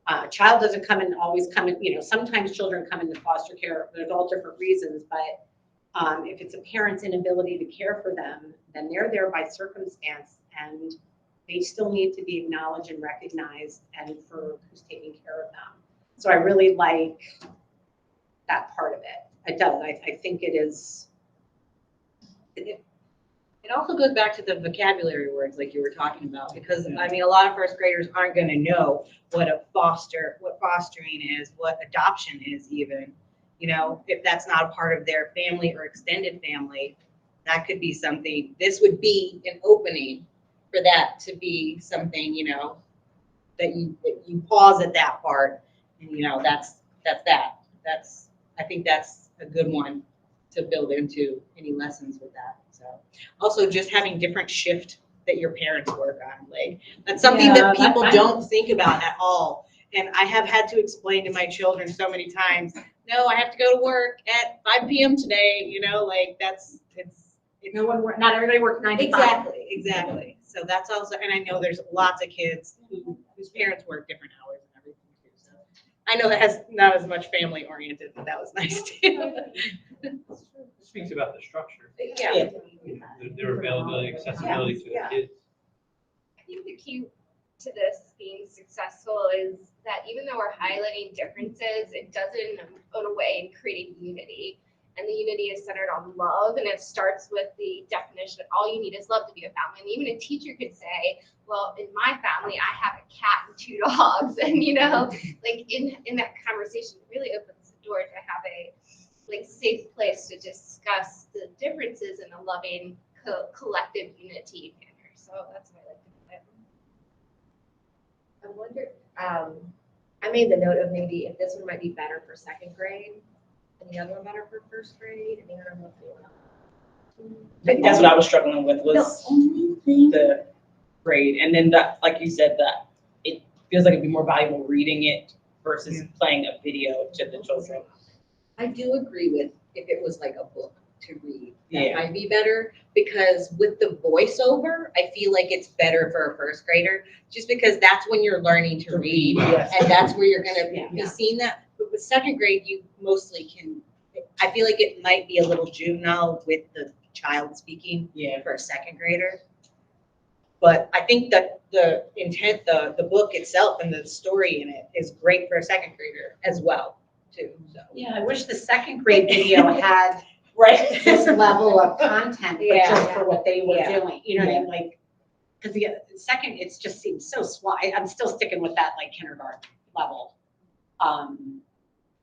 a child doesn't always come in, sometimes children come into foster care, there's all different reasons, but if it's a parent's inability to care for them, then they're there by circumstance, and they still need to be acknowledged and recognized, and for who's taking care of them. So I really like that part of it. It does. I think it is. It also goes back to the vocabulary words like you were talking about, because I mean, a lot of first graders aren't going to know what fostering is, what adoption is even, if that's not a part of their family or extended family, that could be something, this would be an opening for that to be something, that you pause at that part, and that's that. I think that's a good one to build into any lessons with that. So also just having different shift that your parents work on, like that's something that people don't think about at all. And I have had to explain to my children so many times, no, I have to go to work at 5 p.m. today, Not everybody works 9 to 5. Exactly. So that's also, and I know there's lots of kids whose parents work different hours and everything too. So I know that has not as much family oriented, but that was nice too. Speaks about the structure. Yeah. Their availability, accessibility to the kids. I think the key to this being successful is that even though we're highlighting differences, it does it in a way in creating unity. And the unity is centered on love, and it starts with the definition, all you need is love to be a family. And even a teacher could say, well, in my family, I have a cat and 2 dogs. And, you know, like in that conversation, it really opens the door to have a safe place to discuss the differences in a loving collective unity manner. So that's what I like to do. I wonder, I made the note of maybe if this one might be better for 2nd grade and the other one better for 1st grade. I mean, I don't know if anyone else. I think that's what I was struggling with was The only thing. the grade. And then that, like you said, that it feels like it'd be more valuable reading it versus playing a video to the children. I do agree with if it was like a book to read, that Yeah. might be better, because with the voiceover, I feel like it's better for a 1st grader, just because that's when you're learning to read, Yes. and that's where you're gonna Yeah. be seeing that. But with 2nd grade, you mostly can, I feel like it might be a little juvenile with the child speaking for a 2nd grader. But I think that the intent, the book itself and the story in it is great for a 2nd grader as well, too, so. Yeah, I wish the 2nd grade video had Right. this level of content, but Yeah. just for what they were Yeah. doing, you know what I mean? Like, because the second, it just seems so small. I'm still sticking with that like kindergarten level.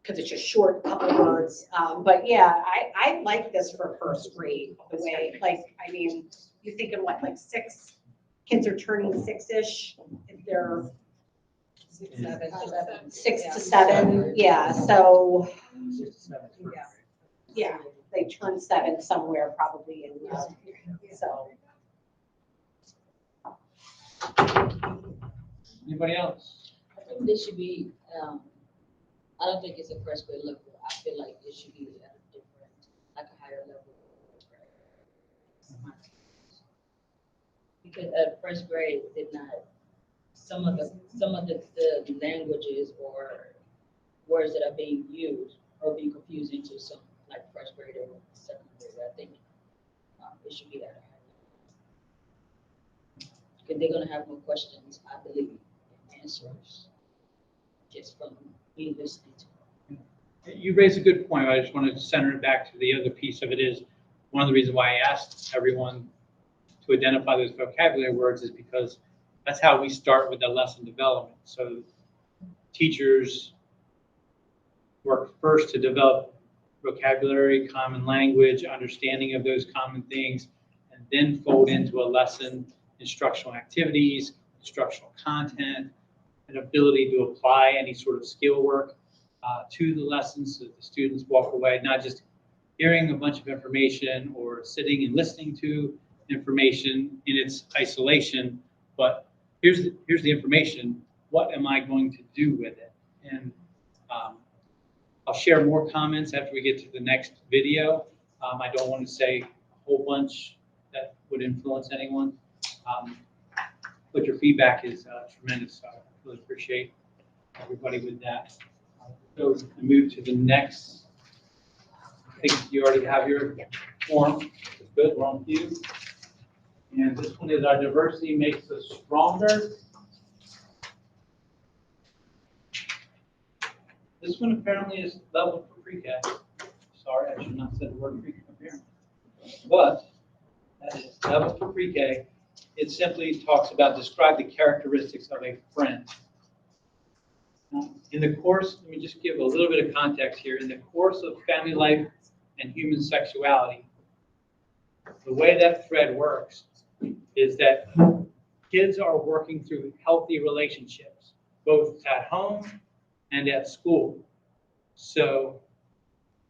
Because it's just short, couple of words. But yeah, I like this for 1st grade, the way, like, I mean, you're thinking what, like 6, kids are turning 6-ish, if they're 6 to 7, yeah, so, yeah, they turn 7 somewhere probably in, so. Anybody else? I think they should be, I don't think it's a 1st grade level. I feel like it should be at a different, like a higher level. Because at 1st grade, they're not, some of the languages or words that are being used are being confusing to some, like 1st grade or 2nd grade. I think it should be at a higher level. Because they're gonna have more questions, I believe, and answers, just from me listening to them. You raise a good point. I just wanted to center it back to the other piece of it is, one of the reasons why I asked everyone to identify those vocabulary words is because that's how we start with the lesson development. So teachers work first to develop vocabulary, common language, understanding of those common things, and then fold into a lesson instructional activities, instructional content, an ability to apply any sort of skill work to the lessons so that the students walk away not just hearing a bunch of information or sitting and listening to information in its isolation, but here's the information. What am I going to do with it? And I'll share more comments after we get to the next video. I don't want to say a whole bunch that would influence anyone, but your feedback is tremendous. So I really appreciate everybody with that. So we move to the next. I think you already have your form. It's good, we're on cue. And this one is our diversity makes us stronger. This one apparently is level for pre-K. Sorry, I should not have said the word pre-K apparently. But that is level for pre-K. It simply talks about describe the characteristics of a friend. In the course, let me just give a little bit of context here. In the course of family life and human sexuality, the way that thread works is that kids are working through healthy relationships, both at home and at school. So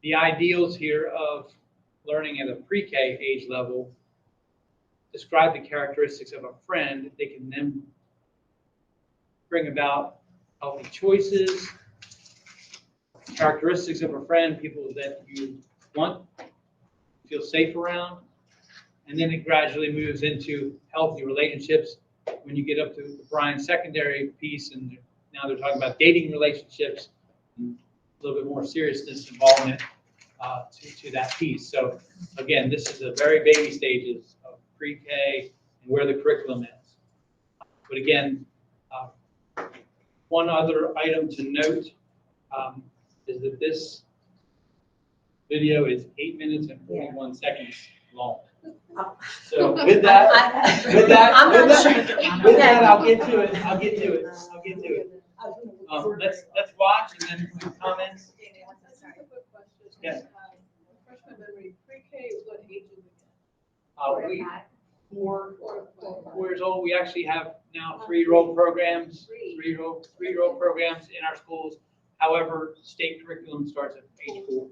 the ideals here of learning at a pre-K age level describe the characteristics of a friend. They can then bring about healthy choices, characteristics of a friend, people that you want, feel safe around, and then it gradually moves into healthy relationships. When you get up to the Brian's secondary piece, and now they're talking about dating relationships, and a little bit more seriousness involvement to that piece. So again, this is the very baby stages of pre-K and where the curriculum is. But again, one other item to note is that this video is 8 minutes and 41 seconds long. So with that, I'll get to it. Let's watch and then some comments. Yes. Freshman memory, pre-K, what age is it? We 4 years old. We actually have now 3-year-old programs, 3-year-old programs in our schools. However, state curriculum starts at age 4.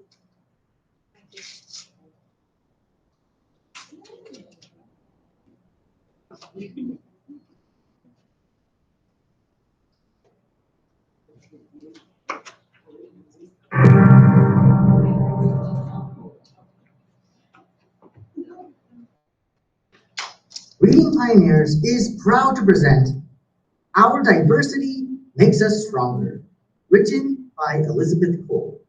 Reading Pioneers is proud to present Our Diversity Makes Us Stronger, written by Elizabeth Cole.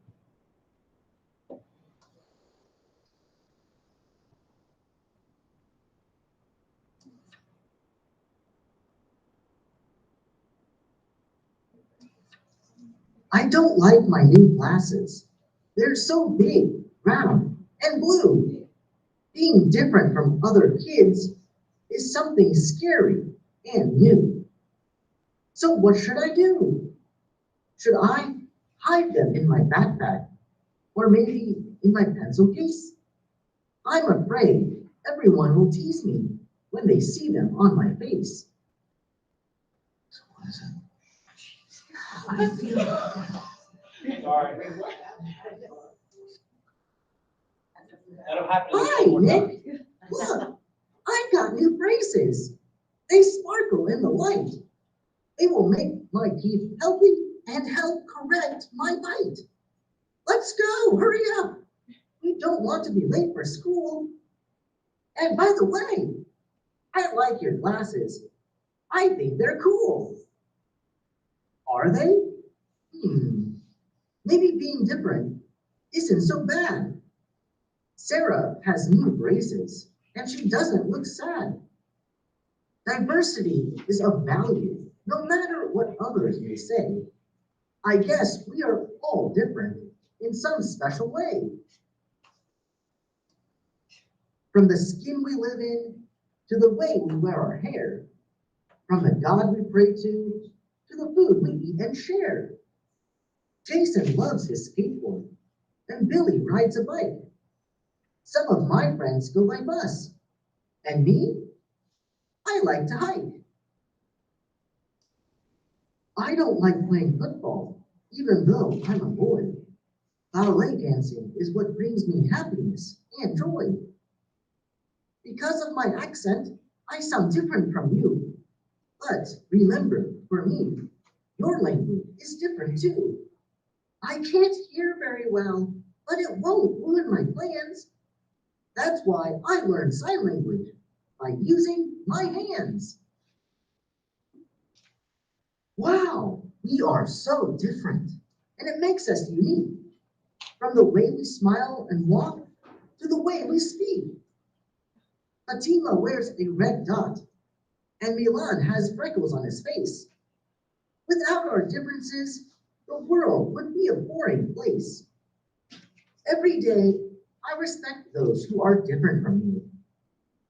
I don't like my new glasses. They're so big, round, and blue. Being different from other kids is something scary and new. So what should I do? Should I hide them in my backpack or maybe in my pencil case? I'm afraid everyone will tease me when they see them on my face. So what is it? I feel Sorry. That'll happen. Hi, Nick. Look, I got new braces. They sparkle in the light. They will make my teeth healthy and help correct my bite. Let's go, hurry up. We don't want to be late for school. And by the way, I like your glasses. I think they're cool. Are they? Maybe being different isn't so bad. Sarah has new braces and she doesn't look sad. Diversity is of value, no matter what others may say. I guess we are all different in some special way. From the skin we live in, to the way we wear our hair, from the God we pray to the food we eat and share. Jason loves his skateboard, and Billy rides a bike. Some of my friends go by bus, and me, I like to hike. I don't like playing football, even though I'm a boy. Ballet dancing is what brings me happiness and joy. Because of my accent, I sound different from you. But remember, for me, your language is different too. I can't hear very well, but it won't ruin my plans. That's why I learned sign language, by using my hands. Wow, we are so different, and it makes us unique. From the way we smile and walk, to the way we speak. Fatima wears a red dot, and Milan has freckles on his face. Without our differences, the world would be a boring place. Every day, I respect those who are different from me,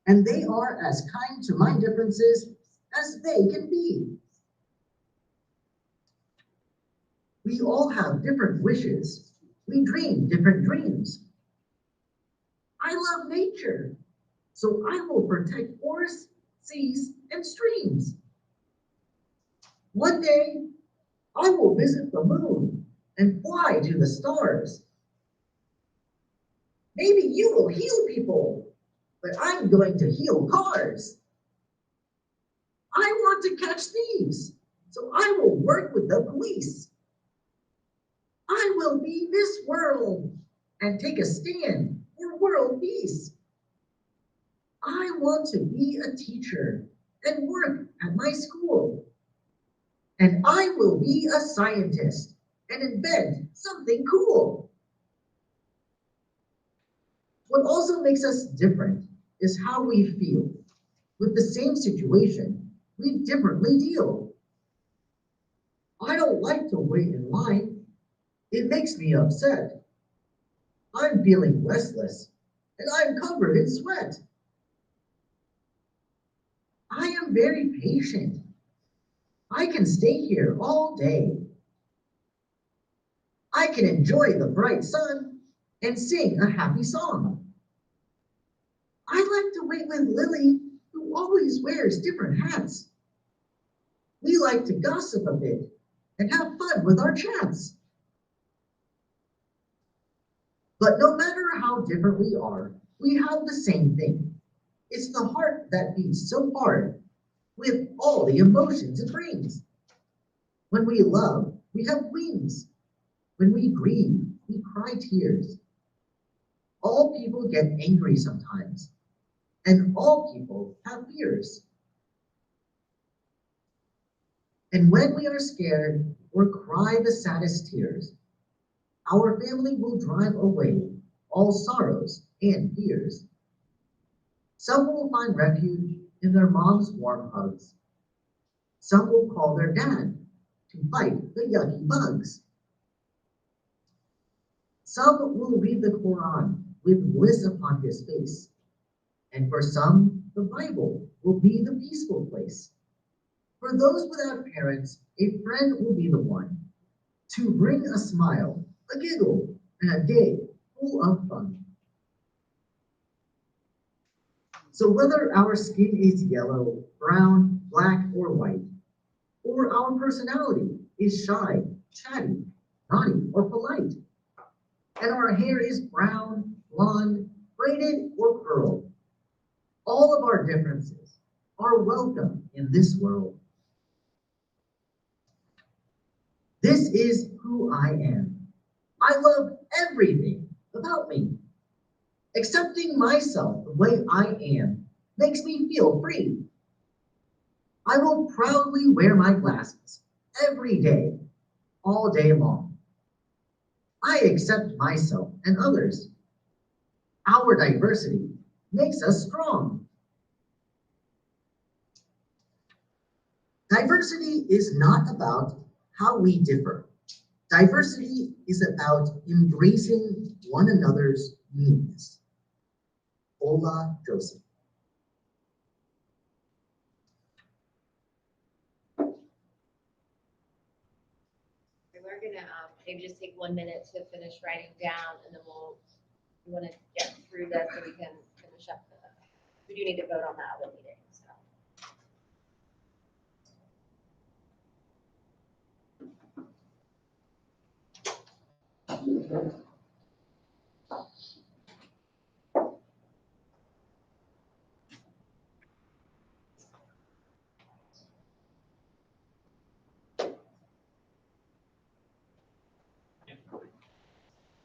and they are as kind to my differences as they can be. We all have different wishes. We dream different dreams. I love nature, so I will protect forests, seas, and streams. One day, I will visit the moon and fly to the stars. Maybe you will heal people, but I'm going to heal cars. I want to catch thieves, so I will work with the police. I will be Miss World and take a stand for world peace. I want to be a teacher and work at my school. And I will be a scientist and invent something cool. What also makes us different is how we feel. With the same situation, we differently deal. I don't like to wait in line. It makes me upset. I'm feeling restless, and I'm covered in sweat. I am very patient. I can stay here all day. I can enjoy the bright sun and sing a happy song. I like to wait with Lily, who always wears different hats. We like to gossip a bit and have fun with our chats. But no matter how different we are, we have the same thing. It's the heart that beats so hard with all the emotions it brings. When we love, we have wings. When we grieve, we cry tears. All people get angry sometimes, and all people have fears. And when we are scared or cry the saddest tears, our family will drive away all sorrows and fears. Some will find refuge in their mom's warm hugs. Some will call their dad to fight the yucky bugs. Some will read the Quran with bliss upon his face. And for some, the Bible will be the peaceful place. For those without parents, a friend will be the one to bring a smile, a giggle, and a day full of fun. So whether our skin is yellow, brown, black, or white, or our personality is shy, chatty, naughty, or polite, and our hair is brown, blonde, braided, or curled, all of our differences are welcome in this world. This is who I am. I love everything about me. Accepting myself the way I am makes me feel free. I will proudly wear my glasses every day, all day long. I accept myself and others. Our diversity makes us strong. Diversity is not about how we differ. Diversity is about embracing one another's uniqueness. Ola Joseph. We're gonna maybe just take 1 minute to finish writing down, and then we want to get through this so we can finish up. We do need to vote on that other meeting. So.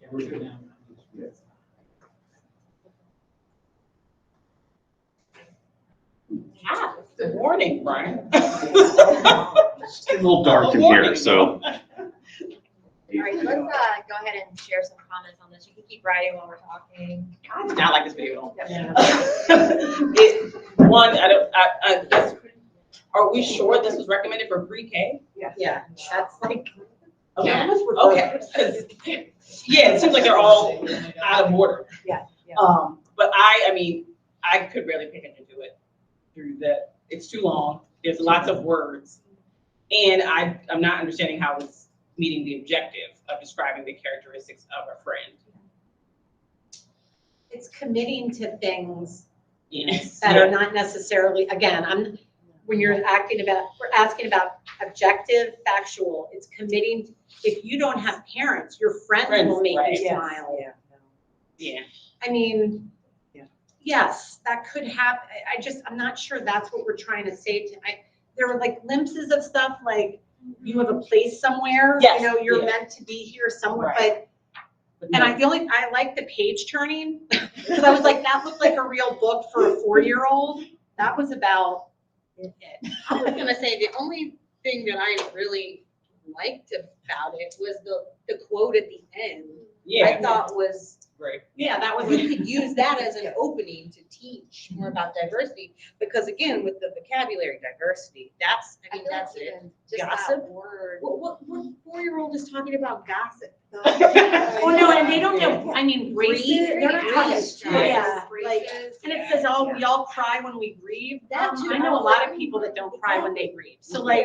Yeah, we're good now. Good morning, Brian. It's getting a little dark in here, so. All right, let's go ahead and share some comments on this. You can keep writing while we're talking. I did not like this video. Yeah. I guess, are we sure this was recommended for pre-K? Yeah, that's like, Okay, okay. Yeah, it seems like they're all out of order. Yeah. But I mean, I could barely pay attention to it through that. It's too long. There's lots of words. And I'm not understanding how it's meeting the objective of describing the characteristics of a friend. it's committing to things Yes. that are not necessarily, again, when we're asking about objective, factual, it's committing. If you don't have parents, your friends will make right. you smile. Yeah. I mean, yes, that could happen. I'm not sure that's what we're trying to say. There were like glimpses of stuff like you have a place somewhere, Yes, you're yeah. meant to be here somewhere, Right. and I like the page turning, because I was like, that looked like a real book for a 4-year-old. That was about it. I was gonna say, the only thing that I really liked about it was the quote at the end. Yeah. I thought was Right. Yeah, that was, we could use that as an opening to teach more about diversity, because again, with the vocabulary diversity, that's, I mean, that's it. Just that Gossip? word. What 4-year-old is talking about gossip? Oh, no, and they don't know, I mean, grief, they're not talking, Grief. yeah, like, and it says, oh, we all cry when we grieve. That too. I know a lot of people that don't cry when they grieve, so like,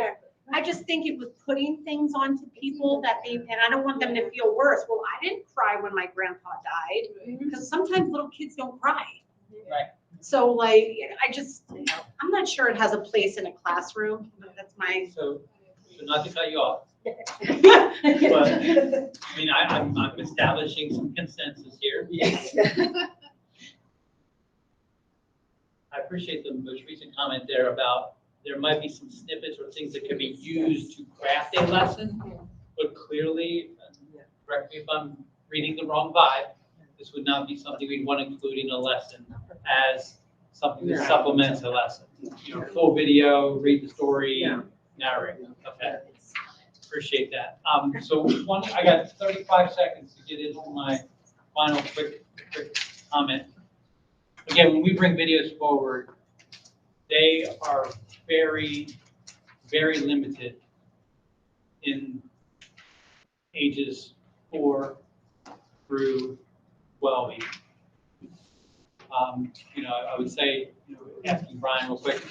I just think it was putting things onto people that they, and I don't want them to feel worse. Well, I didn't cry when my grandpa died, because sometimes little kids don't cry. Right. So like, I just, I'm not sure it has a place in a classroom, that's my. So not to cut you off, but, I mean, I'm establishing some consensus here. I appreciate the most recent comment there about there might be some snippets or things that could be used to craft a lesson, but clearly, correct me if I'm reading the wrong vibe, this would not be something we'd want to include in a lesson as something that supplements a lesson. You know, full video, read the story, narrate. Okay, appreciate that. So I got 35 seconds to get into my final quick comment. Again, when we bring videos forward, they are very, very limited in ages 4 through 12. You know, I would say, you know, asking Brian real quick,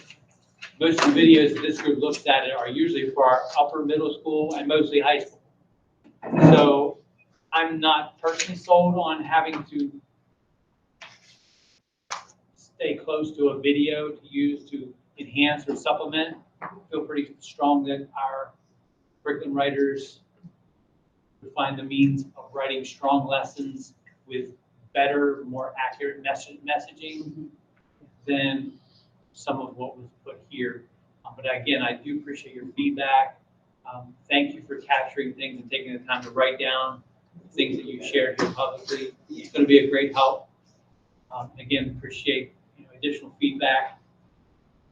most of the videos this group looks at are usually for our upper middle school and mostly high school. So I'm not personally sold on having to stay close to a video to use to enhance or supplement. I feel pretty strong that our curriculum writers would find the means of writing strong lessons with better, more accurate messaging than some of what was put here. But again, I do appreciate your feedback. Thank you for capturing things and taking the time to write down things that you shared here publicly. It's going to be a great help. Again, appreciate additional feedback.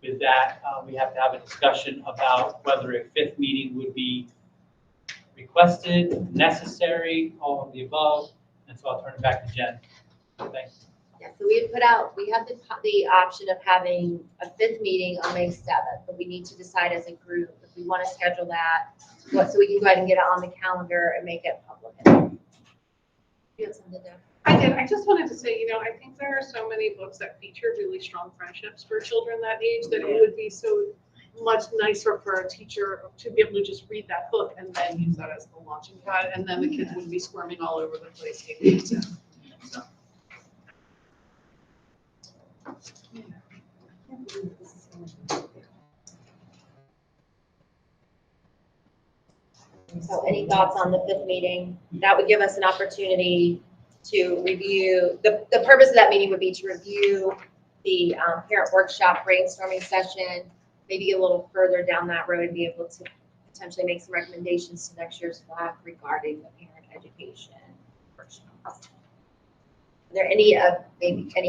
With that, we have to have a discussion about whether a 5th meeting would be requested, necessary, all of the above. And so I'll turn it back to Jen. Thanks. Yeah, so we have the option of having a 5th meeting on May 7th, but we need to decide as a group if we want to schedule that, so we can go ahead and get it on the calendar and make it public. You have something to do? I did. I just wanted to say, I think there are so many books that feature really strong friendships for children that age that it would be so much nicer for a teacher to be able to just read that book and then use that as the launching pad, and then the kids wouldn't be squirming all over the place. So any thoughts on the 5th meeting? That would give us an opportunity to review, the purpose of that meeting would be to review the parent workshop brainstorming session, maybe a little further down that road and be able to potentially make some recommendations to next year's FLAC regarding the parent education workshop. Are there any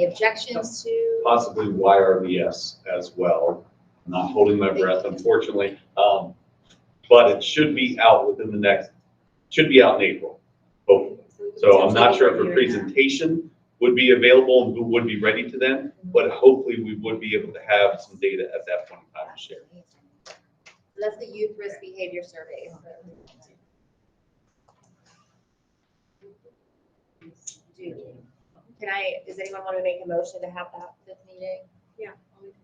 objections to? Possibly YRBS as well. I'm not holding my breath, unfortunately. But it should be out within should be out in April, hopefully. So I'm not sure if a presentation would be available and who would be ready to then, but hopefully we would be able to have some data at that point in time to share. That's the youth risk behavior survey. Does anyone want to make a motion to have that 5th meeting? Yeah.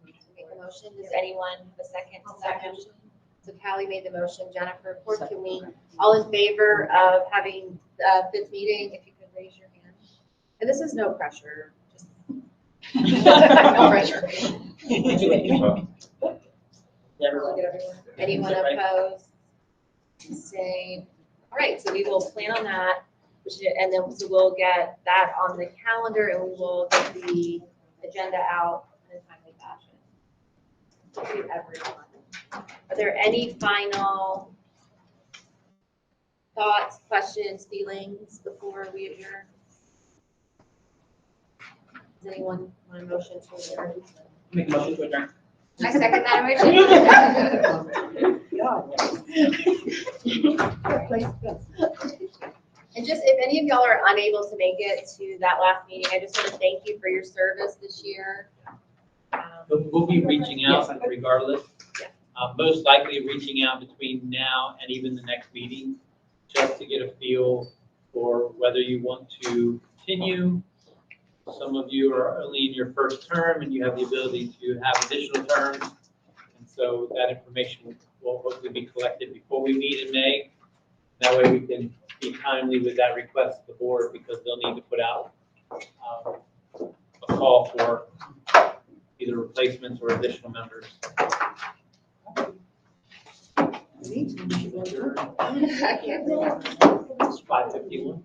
Make a motion. Does anyone have a second to that motion? So Callie made the motion. Jennifer, can we, all in favor of having the 5th meeting, if you could raise your hand. And this is no pressure, just no pressure. Anyone opposed? Say, all right, so we will plan on that, and then so we'll get that on the calendar and we will get the agenda out in a timely fashion. To everyone. Are there any final thoughts, questions, feelings before we adjourn? Does anyone want a motion to adjourn? Make a motion to adjourn. I second that motion. And just, if any of y'all are unable to make it to that last meeting, I just want to thank you for your service this year. But we'll be reaching out regardless. Most likely reaching out between now and even the next meeting, just to get a feel for whether you want to continue. Some of you are only in your first term and you have the ability to have additional terms. And so that information will hopefully be collected before we meet in May. That way we can be timely with that request to the board, because they'll need to put out a call for either replacements or additional members. I can't believe it. 5:51.